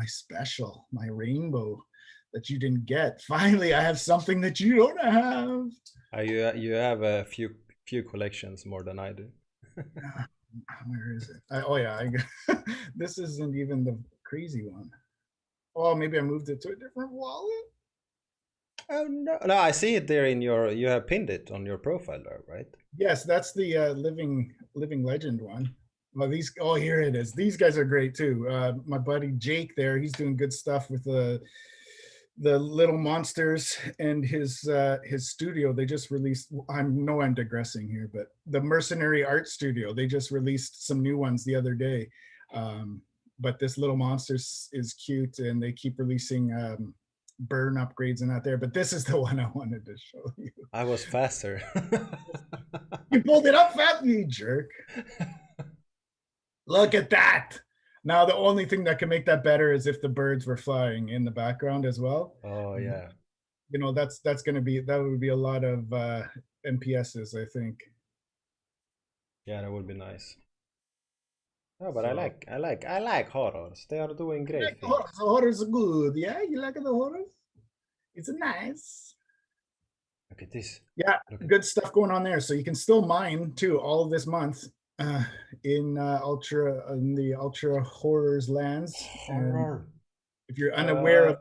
special, my rainbow that you didn't get. Finally, I have something that you don't have. You have a few collections more than I do. Where is it? Oh yeah, this isn't even the crazy one. Oh, maybe I moved it to a different wallet. Oh no! No, I see it there in your. You have pinned it on your profile there, right? Yes, that's the living legend one. Well, here it is. These guys are great too. My buddy Jake there, he's doing good stuff with the little monsters and his studio. They just released, I'm digressing here, but the Mercenary Art Studio, they just released some new ones the other day. But this little monster is cute, and they keep releasing burn upgrades and that there, but this is the one I wanted to show you. I was faster. You pulled it up fast, you jerk. Look at that. Now the only thing that can make that better is if the birds were flying in the background as well. Oh yeah. You know, that would be a lot of MPSs, I think. Yeah, that would be nice. Oh, but so, I like horrors. They are doing great things. Horrors are good. Yeah, you like the horrors? It's nice. Look at this. Yeah, good stuff going on there. So you can still mine too all of this month in the ultra horrors lands. Horror. If you're unaware of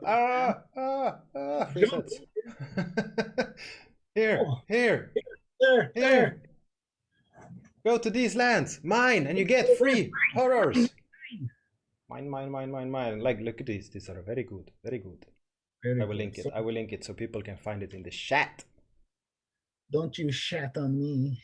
here. There. Go to these lands, mine, and you get free horrors. Mine. Like, look at these. These are very good. I will link it. I will link it so people can find it in the chat. Don't you chat on me.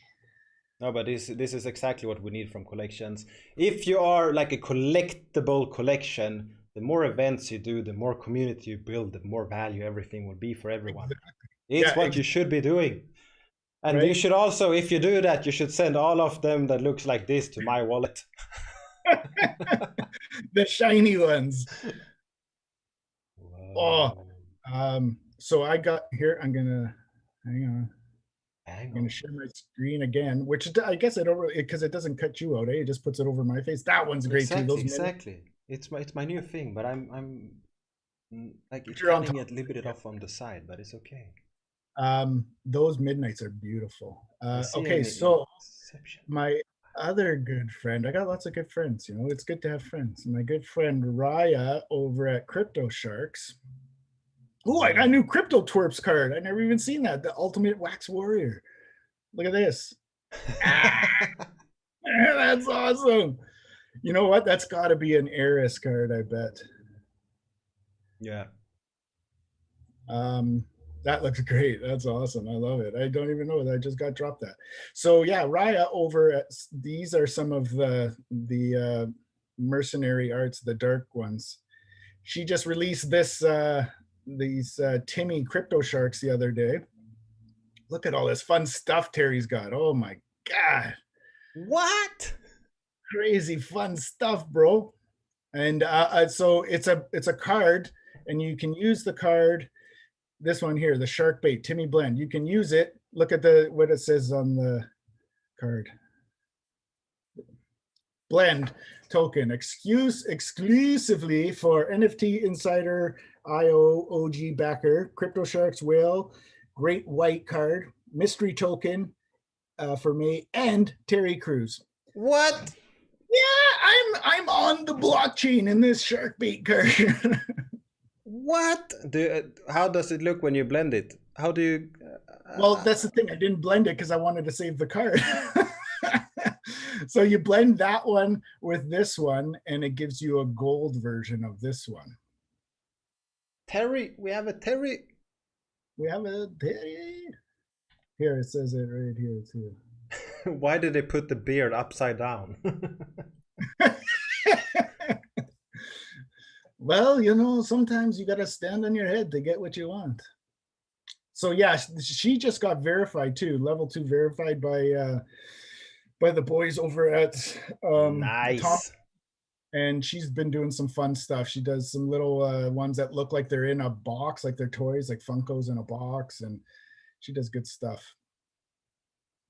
No, but this is exactly what we need from collections. If you are like a collectible collection, the more events you do, the more community you build, the more value everything will be for everyone. It's Yeah, what you should be doing. And you right. should also, if you do that, you should send all of them that looks like this to my wallet. The shiny ones. Oh, Whoa. so I got here. I'm gonna hang on. Hang I'm gonna on. share my screen again, which I guess it over because it doesn't cut you out. It just puts it over my face. That one's great too. Exactly, Those exactly. It's my new thing, but I'm like it's you're on cutting top. it a little bit off on the side, but it's okay. Those midnights are beautiful. I see Okay, an so inception. my other good friend, I got lots of good friends. You know, it's good to have friends. My good friend Raya over at Crypto Sharks. Oh, I got a new Crypto Twerps card. I never even seen that. The Ultimate Wax Warrior. Look at this. That's awesome. You know what? That's got to be an Eris card, I bet. Yeah. That looks great. That's awesome. I love it. I don't even know that I just got dropped that. So yeah, Raya over at these are some of the mercenary arts, the dark ones. She just released these Timmy Crypto Sharks the other day. Look at all this fun stuff Terry's got. Oh my god. What? Crazy fun stuff, bro. And so it's a card, and you can use the card. This one here, the Shark Bait Timmy Blend. You can use it. Look at what it says on the card. Blend token exclusively for NFT Insider IO OG backer, Crypto Sharks Whale, Great White card, mystery token for me, and Terry Crews. What? Yeah, I'm on the blockchain in this Shark Bait card. What? How does it look when you blend it? How do you? Well, that's the thing. I didn't blend it because I wanted to save the card. So you blend that one with this one, and it gives you a gold version of this one. Terry, we have a Terry. We have a Terry. Here it says it right here too. Why did they put the beard upside down? Well, you know, sometimes you got to stand on your head to get what you want. So yeah, she just got verified too, level 2 verified by the boys over at Nice. Tom, and she's been doing some fun stuff. She does some little ones that look like they're in a box, like they're toys, like Funkos in a box, and she does good stuff.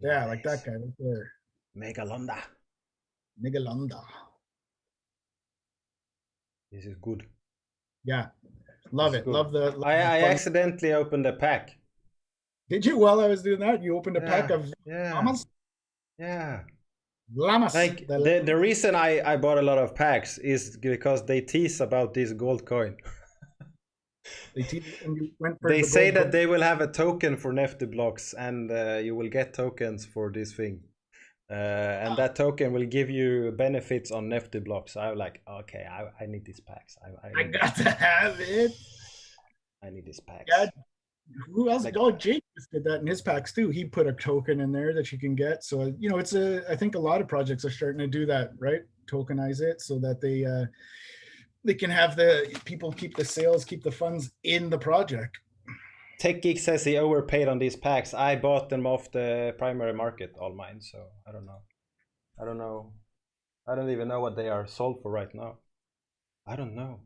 Yeah, Nice. like that guy right there. Megalonda. Megalonda. This is good. Yeah, love it. Love the. I accidentally opened a pack. Did you? While I was doing that, you opened a pack of llamas? Yeah. Llamas. Like the reason I bought a lot of packs is because they tease about this gold coin. They say that they will have a token for NFT blocks, and you will get tokens for this thing. And that token will give you benefits on NFT blocks. I was like, okay, I need these packs. I got to have it. I need these packs. Yeah. Who else? Oh, Jake just did that in his packs too. He put a token in there that you can get. So you know, I think a lot of projects are starting to do that, right? Tokenize it so that they can have the people keep the sales, keep the funds in the project. Tech Geek says he overpaid on these packs. I bought them off the primary market, all mine. So I don't know. I don't even know what they are sold for right now. I don't know.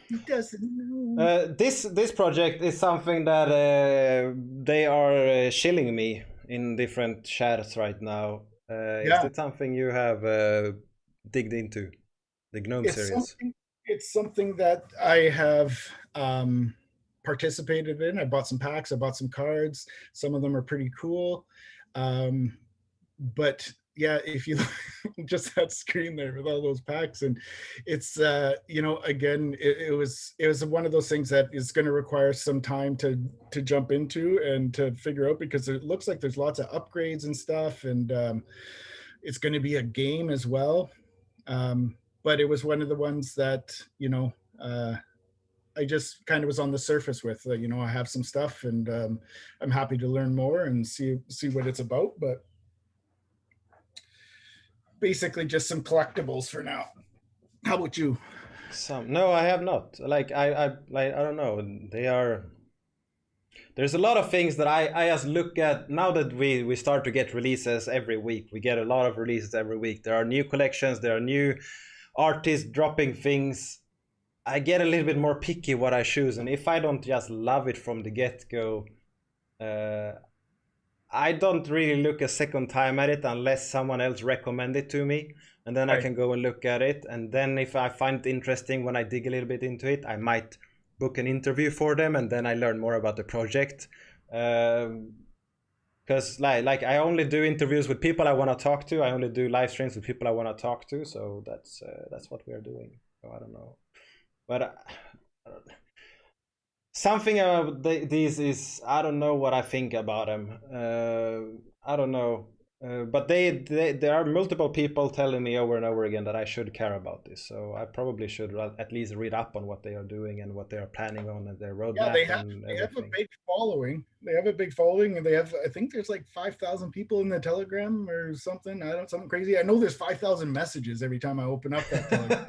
He doesn't know. This project is something that they are shilling me in different chats right now. Is it something you have digged into? The Gnome series. It's something that I have participated in. I bought some packs. I bought some cards. Some of them are pretty cool. But yeah, if you just that screen there with all those packs, and it's you know, again, it was one of those things that is going to require some time to jump into and to figure out, because it looks like there's lots of upgrades and stuff, and it's going to be a game as well. But it was one of the ones that, you know, I just kind of was on the surface with. You know, I have some stuff, and I'm happy to learn more and see what it's about. But basically just some collectibles for now. How about you? Some no, I have not. I don't know. There's a lot of things that I just look at now that we start to get releases every week. We get a lot of releases every week. There are new collections. There are new artists dropping things. I get a little bit more picky what I choose, and if I don't just love it from the get go, I don't really look a second time at it unless someone else recommend it to me, and then I Right. can go and look at it. And then if I find it interesting when I dig a little bit into it, I might book an interview for them, and then I learn more about the project. Because like I only do interviews with people I want to talk to. I only do live streams with people I want to talk to. So that's what we are doing. So I don't know, but something about these is I don't know what I think about them. I don't know, but there are multiple people telling me over and over again that I should care about this. So I probably should at least read up on what they are doing and what they are planning on and their Yeah, roadmap and they have a everything. big following. They have a big following, and they have, I think there's like 5,000 people in the Telegram or something. I don't something crazy. I know there's 5,000 messages every time I open up that Telegram,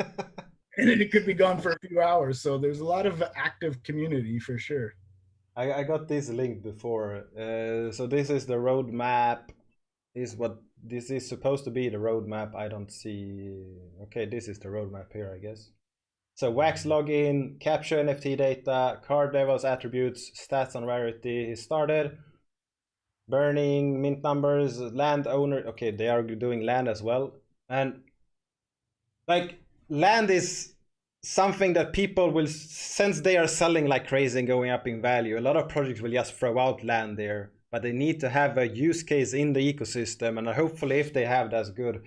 and it could be gone for a few hours. So there's a lot of active community for sure. I got this link before. So this is the roadmap. Is what this is supposed to be the roadmap. I don't see. Okay, this is the roadmap here, I guess. So wax login, capture NFT data, card levels, attributes, stats on rarity is started. Burning, mint numbers, land owner. Okay, they are doing land as well. And like land is something that people will, since they are selling like crazy and going up in value, a lot of projects will just throw out land there, but they need to have a use case in the ecosystem, and hopefully if they have, that's good.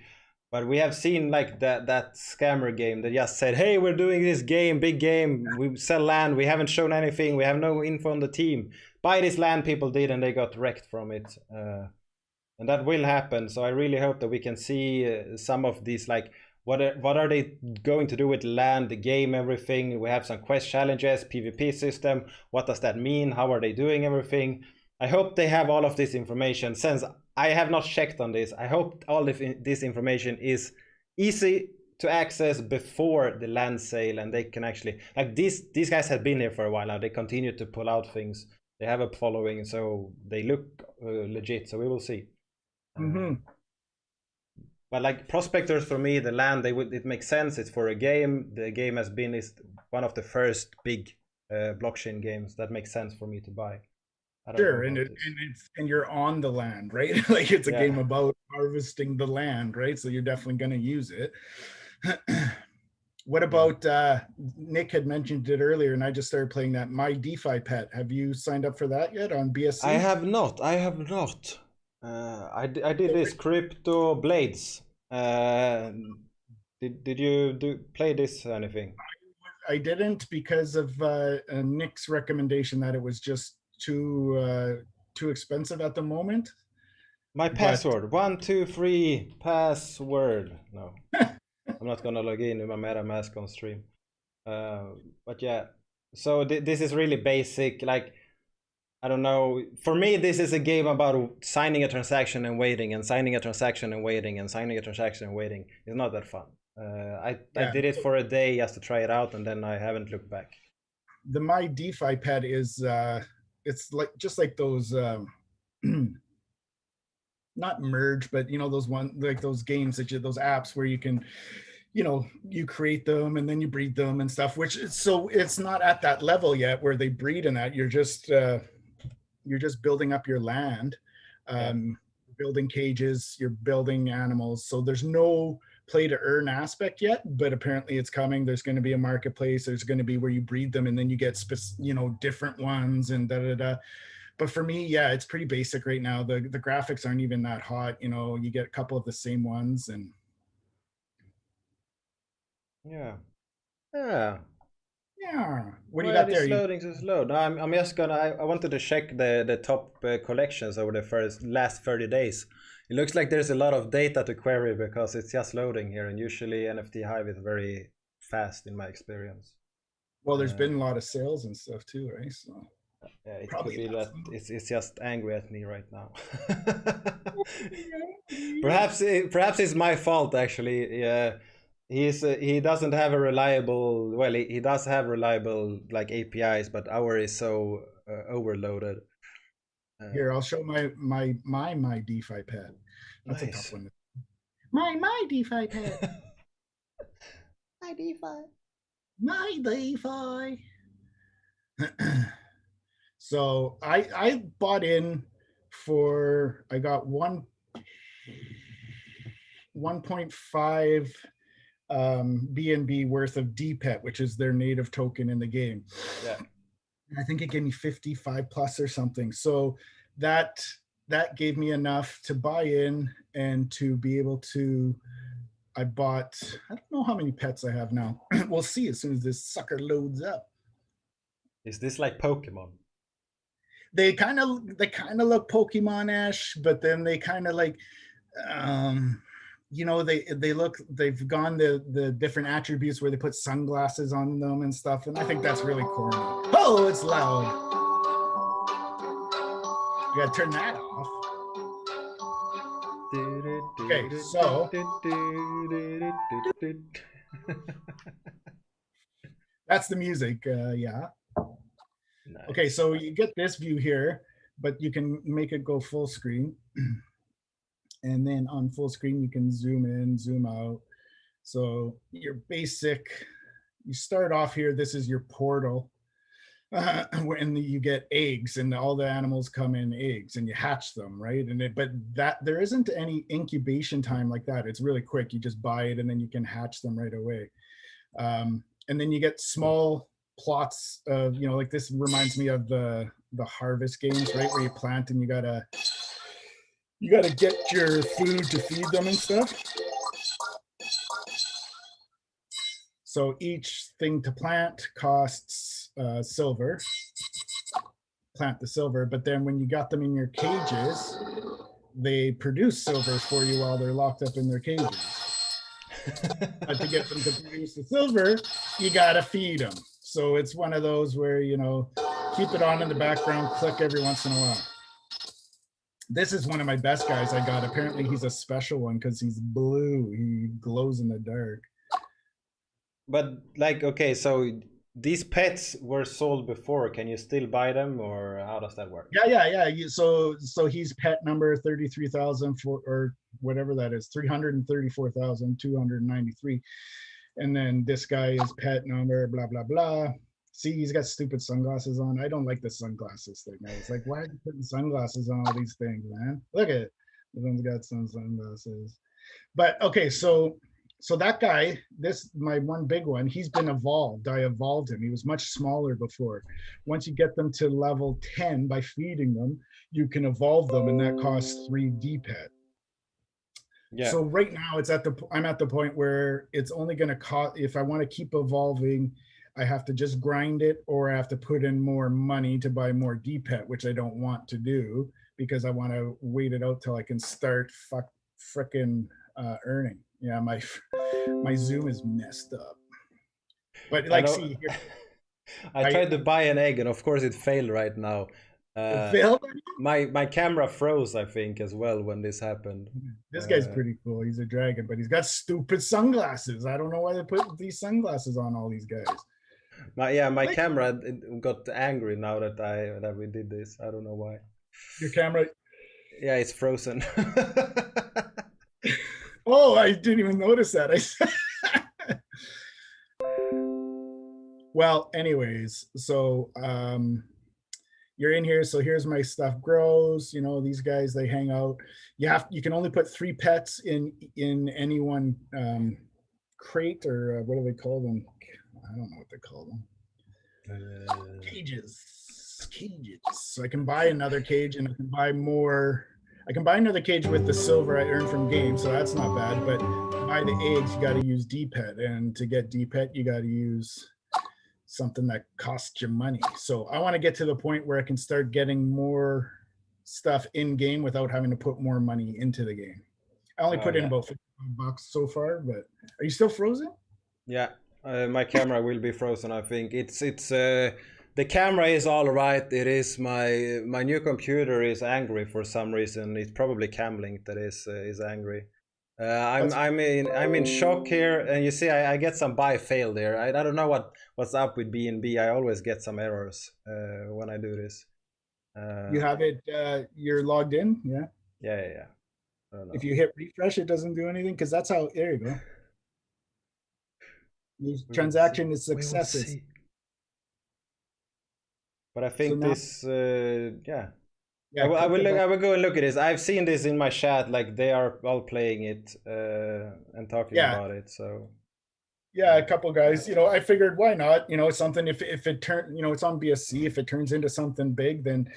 But we have seen like that scammer game that just said, hey, we're doing this game, big game, we sell land, we haven't shown anything, we have no info on the team, buy this land. People did, and they got wrecked from it. And that will happen. So I really hope that we can see some of these, like what are they going to do with land, the game, everything. We have some quest challenges, PvP system. What does that mean? How are they doing everything? I hope they have all of this information. Since I have not checked on this, I hope all of this information is easy to access before the land sale, and they can actually, like, these guys have been here for a while now. They continue to pull out things. They have a following, so they look legit. So we will see. Mm-hmm. But like Prospectors, for me, the land, it makes sense. It's for a game. The game is one of the first big blockchain games that makes sense for me to buy. I don't know Sure, and about this. and you're on the land, right? Like it's a Yeah. game about harvesting the land, right? So you're definitely going to use it. What Yeah. about Nick had mentioned it earlier, and I just started playing that My DeFi Pet. Have you signed up for that yet on I BSC? have not. I have not. I did this Crypto Blades. Did you play this or anything? I didn't because of Nick's recommendation that it was just too expensive at the moment. My But password 123 password. No, I'm not gonna log in with my MetaMask on stream. But yeah, so this is really basic. Like, I don't know. For me, this is a game about signing a transaction and waiting, and signing a transaction and waiting, and signing a transaction and waiting. It's not that fun. I yeah, did it for a day just to try it out, and then I haven't looked back. the My DeFi Pet is it's like just like those not merge, but you know those one like those games that those apps where you can, you know, you create them and then you breed them and stuff. Which is, so it's not at that level yet where they breed in that. You're just building up your land, Yeah. building cages, you're building animals. So there's no play to earn aspect yet, but apparently it's coming. There's going to be a marketplace. There's going to be where you breed them and then you get you know, different ones and da da da. But for me, yeah, it's pretty basic right now. The graphics aren't even that hot. You know, you get a couple of the same ones, and Yeah. Yeah. yeah. What do you Why got it there? is You loading so slow? No, I'm just gonna. I wanted to check the top collections over the last 30 days. It looks like there's a lot of data to query because it's just loading here, and usually NFT Hive is very fast in my experience. well, there's Uh, been a lot of sales and stuff too, right? So yeah, it could probably be that's that it's just angry at me right now. yeah. Perhaps it's my fault actually. Yeah, he doesn't have a reliable. Well, he does have reliable like APIs, but our is so overloaded. Here, I'll show my DeFi pet. That's a tough Nice. one. My DeFi pet. My DeFi. My DeFi. So I bought in for I got 1.5 BNB worth of DPET, which is their native token in the game. Yeah. I think it gave me 55 plus or something. So that gave me enough to buy in and to be able to. I bought, I don't know how many pets I have now. We'll see as soon as this sucker loads up. Is this like Pokemon? They kind of look Pokemon-ish, but then they kind of like they've gone the different attributes where they put sunglasses on them and stuff, and I think that's really corny. Oh, it's loud. You gotta turn that off. Okay, so that's the music. Yeah. Nice. Okay, so you get this view here, but you can make it go full screen. And then on full screen, you can zoom in, zoom out. So your basic, you start off here, this is your portal. When you get eggs and all the animals come in eggs and you hatch them, right? But there isn't any incubation time like that. It's really quick. You just buy it and then you can hatch them right away. And then you get small plots of, like this reminds me of the harvest games, right? Where you plant and you gotta get your food to feed them and stuff. So each thing to plant costs silver. Plant the silver, but then when you got them in your cages, they produce silver for you while they're locked up in their cages. But to get them to produce the silver, you gotta feed them. So it's one of those where, keep it on in the background, click every once in a while. This is one of my best guys I got. Apparently he's a special one because he's blue. He glows in the dark. But like, okay, so these pets were sold before. Can you still buy them, or how does that work? Yeah. So he's pet number 33,000 or whatever that is, 334,293. And then this guy is pet number blah blah blah. See, he's got stupid sunglasses on. I don't like the sunglasses thing. I was like, why are you putting sunglasses on all these things, man? Look at it. This one's got some sunglasses. But okay, so that guy, my one big one, he's been evolved. I evolved him. He was much smaller before. Once you get them to level 10 by feeding them, you can evolve them, and that costs 3 DPET. Yeah. So right now I'm at the point where it's only going to cost, if I want to keep evolving, I have to just grind it, or I have to put in more money to buy more DPET, which I don't want to do because I want to wait it out till I can start frickin' earning. Yeah, my Zoom is messed up. But like, see here. I tried to buy an egg, and of course it failed right now. My camera froze, I think, as well when this happened. This guy's pretty cool. He's a dragon, but he's got stupid sunglasses. I don't know why they put these sunglasses on all these guys. My camera got angry now that we did this. I don't know why. Your camera? Yeah, it's frozen. Oh, I didn't even notice that. Well, anyways, so you're in here. So here's my stuff grows. These guys, they hang out. You can only put 3 pets in any one crate, or what do they call them? I don't know what they call them. Cages. So I can buy another cage, and I can buy more. I can buy another cage with the silver I earned from games, so that's not bad. But to buy the eggs, you got to use DPET, and to get DPET, you got to use something that costs you money. So I want to get to the point where I can start getting more stuff in game without having to put more money into the game. I only put in about $55 so far, but are you still frozen? Yeah, my camera will be frozen. I think it's the camera is all right. It is my new computer is angry for some reason. It's probably Camlink that is angry. I'm in shock here, and you see, I get some buy fail there. I don't know what's up with BNB. I always get some errors when I do this. You have it. You're logged in. Yeah. Yeah. I don't know. If you hit refresh, it doesn't do anything because that's how. There you go. The transaction is successes. But I think So now, this, yeah. yeah, I will click look. the I will go and look at this. I've seen this in my chat. Like they are all playing it and talking Yeah. about it. So yeah, a couple guys. You know, I figured why not? You know, something if it turn, you know, it's on BSC. If it turns into something big, then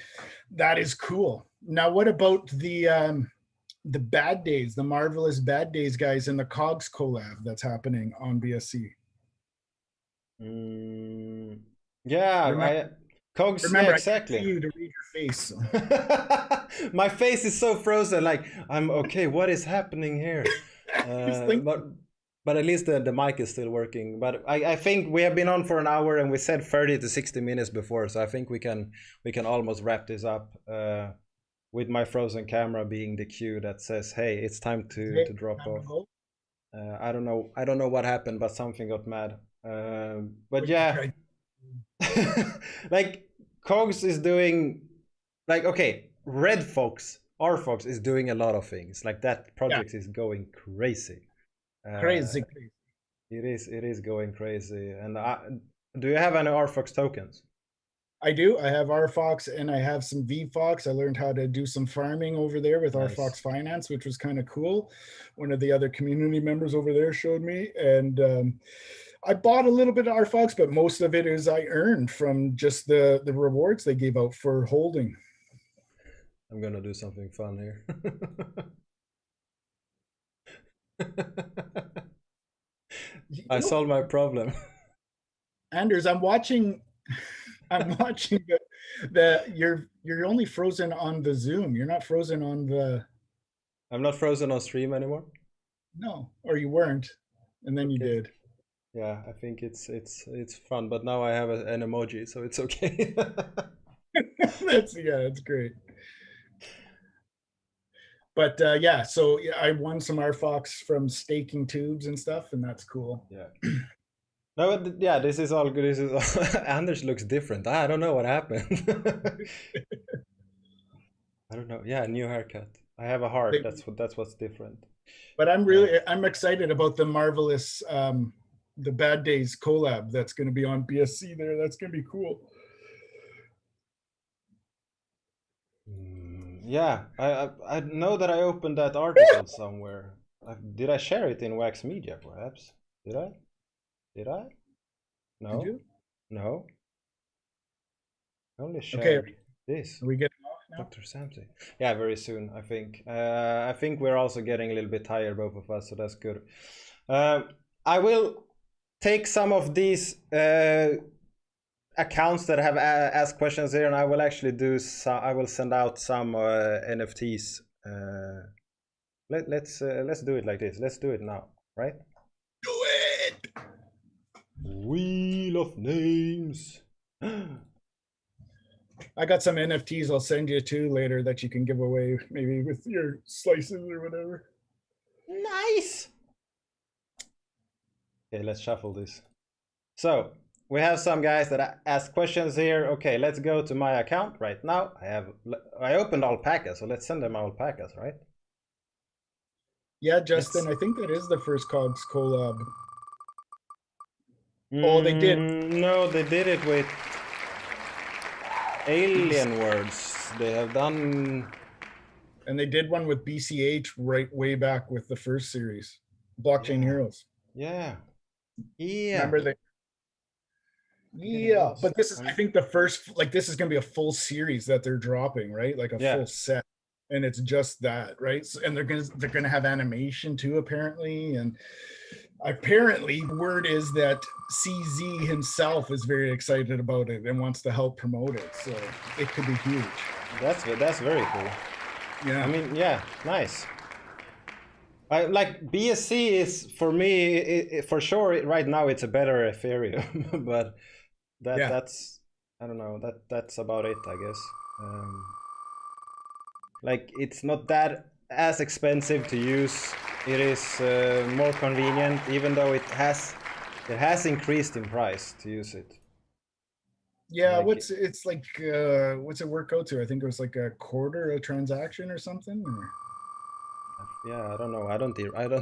that is cool. Now, what about the Bad Days, the Marvelous Bad Days guys in the Cogs collab that's happening on BSC? yeah, Remember, Cogs. Yeah, remember, I can't see exactly. you to read your face. So. My face is so frozen. Like I'm okay. What is happening here? But at least the mic is still working. But I think we have been on for an hour, and we said 30 to 60 minutes before, so I think we can almost wrap this up with my frozen camera being the cue that says, "Hey, it's time to drop off." I don't know what happened, but something got mad. But yeah, like Cogs is doing, like, okay, Red Fox, R Fox is doing a lot of things. Like that project is going crazy. Crazy. It is going crazy. And do you have any R Fox tokens? I do. I have RFox and I have some VFox. I learned how to do some farming over there with Nice. RFox Finance, which was kind of cool. One of the other community members over there showed me. And I bought a little bit of RFox, but most of it is I earned from just the rewards they gave out for holding. I'm going to do something fun here. I solved my problem. Anders, I'm watching you're only frozen on the Zoom. You're not frozen on the. I'm not frozen on stream anymore. No, or you weren't, and then you did. Yeah, I think it's fun, but now I have an emoji, so it's okay. That's great. But yeah, so yeah, I won some RFox from staking tubes and stuff, and that's cool. Yeah. No, but yeah, this is all good. This is all... Anders looks different. I don't know what happened. I don't know. Yeah, new haircut. I have a heart. That's what's different. But I'm excited about the Marvelous the Bad Days collab that's going to be on BSC there. That's going to be cool. Yeah, I know that I opened that article somewhere. Did I share it in Wax Media, perhaps? Did I? Did I? No. Did you? No. I only shared this. Are we getting off now? Dr. Samsey. Yeah, very soon, I think. I think we're also getting a little bit tired, both of us, so that's good. I will take some of these accounts that have asked questions here, and I will actually do some. I will send out some NFTs. Let's do it like this. Let's do it now, right? Do it. Wheel of Names. I got some NFTs I'll send you to later that you can give away, maybe with your slices or whatever. Nice. Okay, let's shuffle this. So we have some guys that ask questions here. Okay, let's go to my account right now. I opened alpacas, so let's send them alpacas, right? Yeah, Justin, I think that is the first Cogs collab. Oh, they did. No, they did it with Alien Words. They have done. And they did one with BCH right way back with the first series, Blockchain Heroes. Yeah. Remember they? Yeah, but this is, I think, the first, like, this is going to be a full series that they're dropping, right? Like a full set, and it's just that, right? So, and they're gonna have animation too, apparently, and apparently word is that CZ himself is very excited about it and wants to help promote it, so it could be huge. That's very cool. Yeah, I mean, yeah, nice. Like BSC is, for me, for sure right now it's a better Ethereum, but that's, I don't know, that's about it, I guess. Like it's not that as expensive to use it is more convenient, even though it has increased in price to use it. Yeah, Like, what's it work out to? I think it was like a quarter a transaction or something. Or... yeah, I don't know. I don't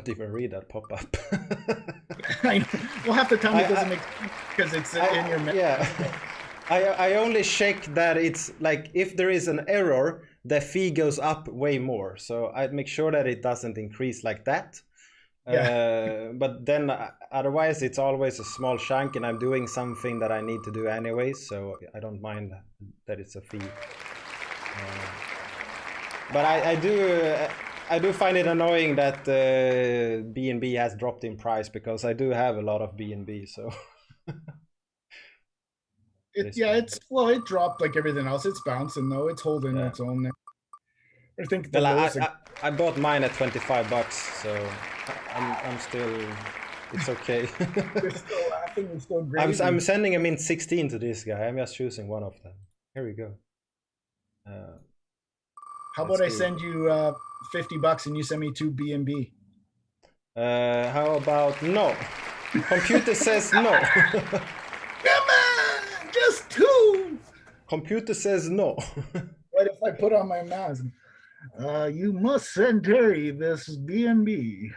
even read that pop up. I know. Well, half the time it doesn't make sense because it's in your yeah. I only check that it's like if there is an error, the fee goes up way more. So I make sure that it doesn't increase like that. Yeah. But then otherwise it's always a small chunk, and I'm doing something that I need to do anyway, so I don't mind that it's a fee. But I do find it annoying that BNB has dropped in price, because I do have a lot of BNB. So It dropped like everything else. It's bouncing though. It's holding yeah. its own now. I think the Well, lowest. I bought mine at $25, so I'm still, it's okay. You're still laughing. You're still gravy. I'm sending a mint 16 to this guy. I'm just choosing one of them. Here we go. How about I send you $50 and you send me 2 BNB? How about no? Computer says no. Come on, just 2. Computer says no. What if I put on my mask? You must send Terry this BNB.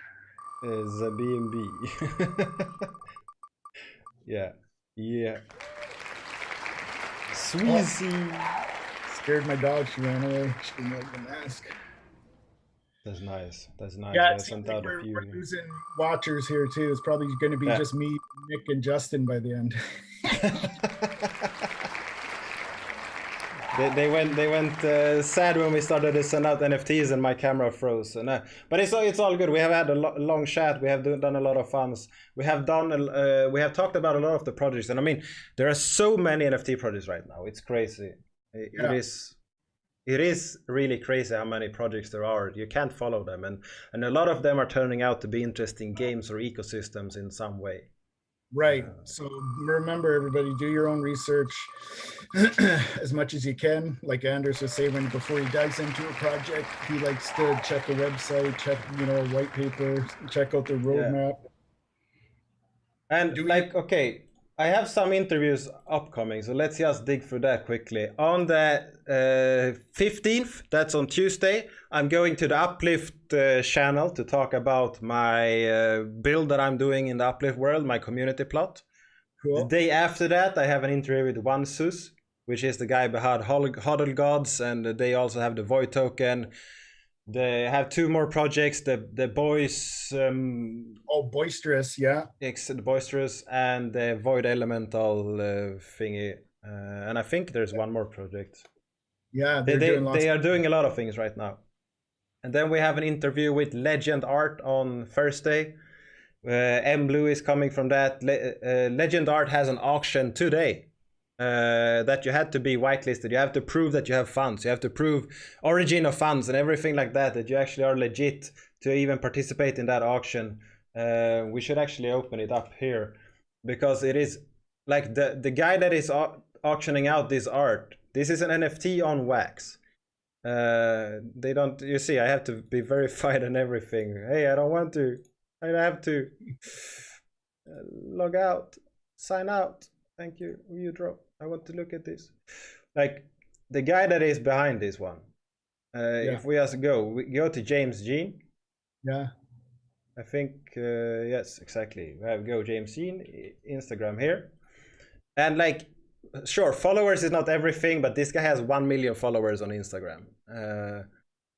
Is a BNB. Yeah. Sweezy. Scared my dog. She ran away. She didn't like the mask. That's nice. Yeah, it seems like we're losing watchers here too. It's probably going to be just me, Nick, and Justin by the end. They went sad when we started to send out NFTs and my camera froze. But it's all good. We have had a long chat. We have done a lot of funs. We have talked about a lot of the projects, and I mean, there are so many NFT projects right now. It's crazy. It is really crazy how many projects there are. You can't follow them, and a lot of them are turning out to be interesting games or ecosystems in some way. Right. So remember, everybody, do your own research as much as you can. Like Anders was saying, before he dives into a project, he likes to check a website, check a white paper, check out the roadmap. Yeah. And okay, I have some interviews upcoming, so let's just dig through that quickly. On the 15th, that's on Tuesday, I'm going to the Uplift channel to talk about my build that I'm doing in the Uplift world, my community plot. Cool. The day after that, I have an interview with OneSUS, which is the guy behind Hodl Gods, and they also have the Void token. They have 2 more projects, the boys Boisterous, yeah. The Boisterous and the Void Elemental thingy. And I think there's one more project. Yeah, they are doing a lot of things right now. And then we have an interview with Legend Art on Thursday. M Blue is coming from that. Legend Art has an auction today. That you had to be whitelisted. You have to prove that you have funds. You have to prove origin of funds and everything like that, that you actually are legit to even participate in that auction. We should actually open it up here, because it is like the guy that is auctioning out this art. This is an NFT on wax. They don't, you see, I have to be verified and everything. Hey, I don't want to. I have to log out, sign out. Thank you. You drop. I want to look at this. Like the guy that is behind this one. If we just we go to James Jean. Yeah. I think yes, exactly. We have go James Jean Instagram here, and like, sure, followers is not everything, but this guy has 1 million followers on Instagram.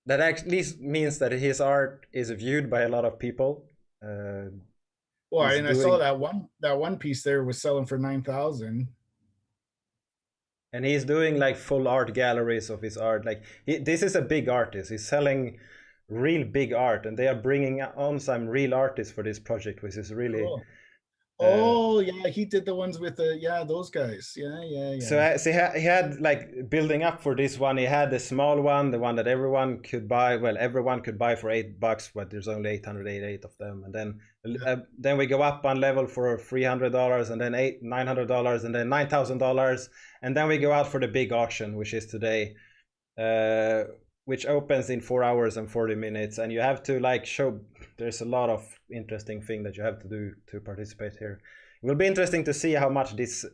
That at least means that his art is viewed by a lot of people. Well, and I saw that one piece there was selling for 9,000. And he's doing like full art galleries of his art. Like this is a big artist. He's selling real big art, and they are bringing on some real artists for this project, which is really cool. Oh yeah, he did the ones with those guys. Yeah. So he had like building up for this one. He had the small one, the one that everyone could buy. Well, everyone could buy for $8, but there's only 888 of them. And then we go up one level for $300, and then $900, and then $9,000, and then we go out for the big auction, which is today. which opens in 4 hours and 40 minutes, and you have to like show. There's a lot of interesting thing that you have to do to participate here. It will be interesting to see how much this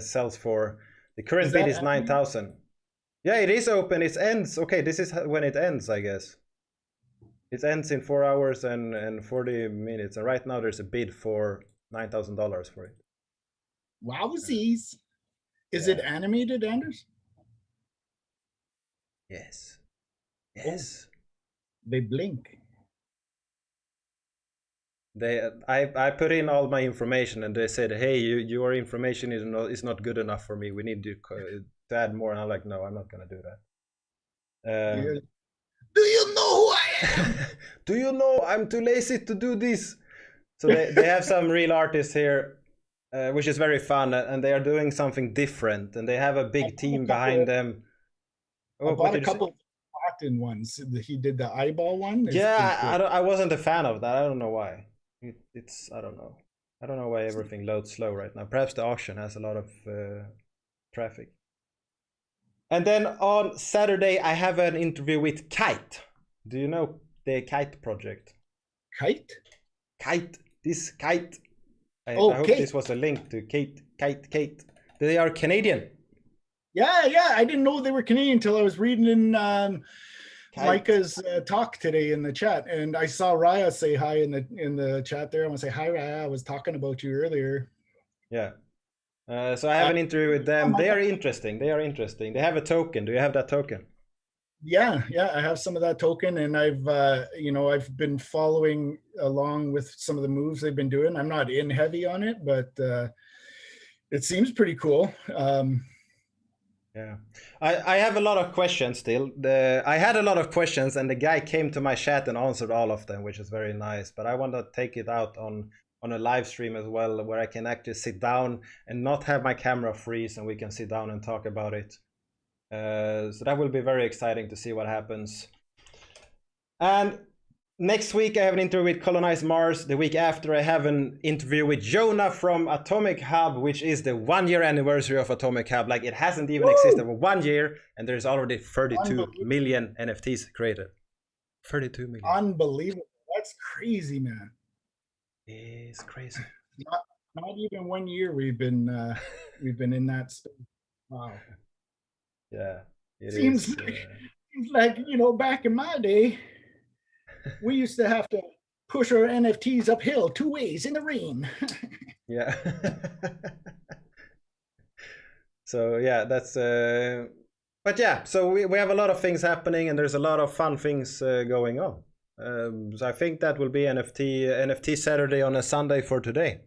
sells for. The current bid is 9,000. Yeah, it is open. It ends. Okay, this is when it ends, I guess. It ends in 4 hours and 40 minutes, and right now there's a bid for $9,000 for it. Wowsies! Is it animated, Anders? Yes. Yes. Oh, they blink. I put in all my information, and they said, "Hey, your information is not good enough for me. We need to add more." And I'm like, "No, I'm not gonna do that." Do you know who I am? Do you know I'm too lazy to do this? So they have some real artists here, which is very fun, and they are doing something different, and they have a big team behind them. I bought a couple of Latin ones. He did the eyeball one. I wasn't a fan of that. I don't know why. I don't know. I don't know why everything loads slow right now. Perhaps the auction has a lot of traffic. And then on Saturday, I have an interview with Kite. Do you know the Kite project? Kite? Kite. This Kite. I hope Kate. This was a link to Kate. They are Canadian. Yeah. I didn't know they were Canadian until I was reading in Micah's talk today in the chat, and I saw Raya say hi in the chat there. I want to say hi, Raya. I was talking about you earlier. Yeah. So I have an interview with them. They are interesting. They have a token. Do you have that token? Yeah. I have some of that token, and I've been following along with some of the moves they've been doing. I'm not in heavy on it, but it seems pretty cool. Yeah, I have a lot of questions still. I had a lot of questions, and the guy came to my chat and answered all of them, which is very nice. But I want to take it out on a live stream as well, where I can actually sit down and not have my camera freeze, and we can sit down and talk about it. So that will be very exciting to see what happens. And next week I have an interview with Colonize Mars. The week after I have an interview with Jonah from Atomic Hub, which is the 1 year anniversary of Atomic Hub. Like, it hasn't even existed for 1 year, and there's already 32 million NFTs created. 32 million. Unbelievable. That's crazy, man. It's crazy. Not even 1 year we've been in that space. Wow. Yeah. Seems like back in my day, we used to have to push our NFTs uphill 2 ways in the rain. Yeah. So yeah, that's but yeah, so we have a lot of things happening, and there's a lot of fun things going on. So I think that will be NFT Saturday on a Sunday for today.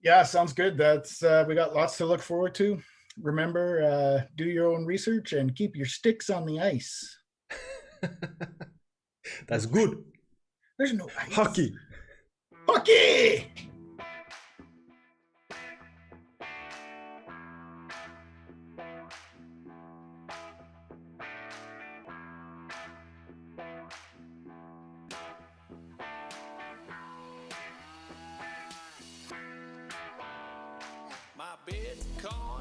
Yeah, sounds good. That's we got lots to look forward to. Remember, do your own research and keep your sticks on the ice. That's good. There's no ice. Hockey. My Bitcoin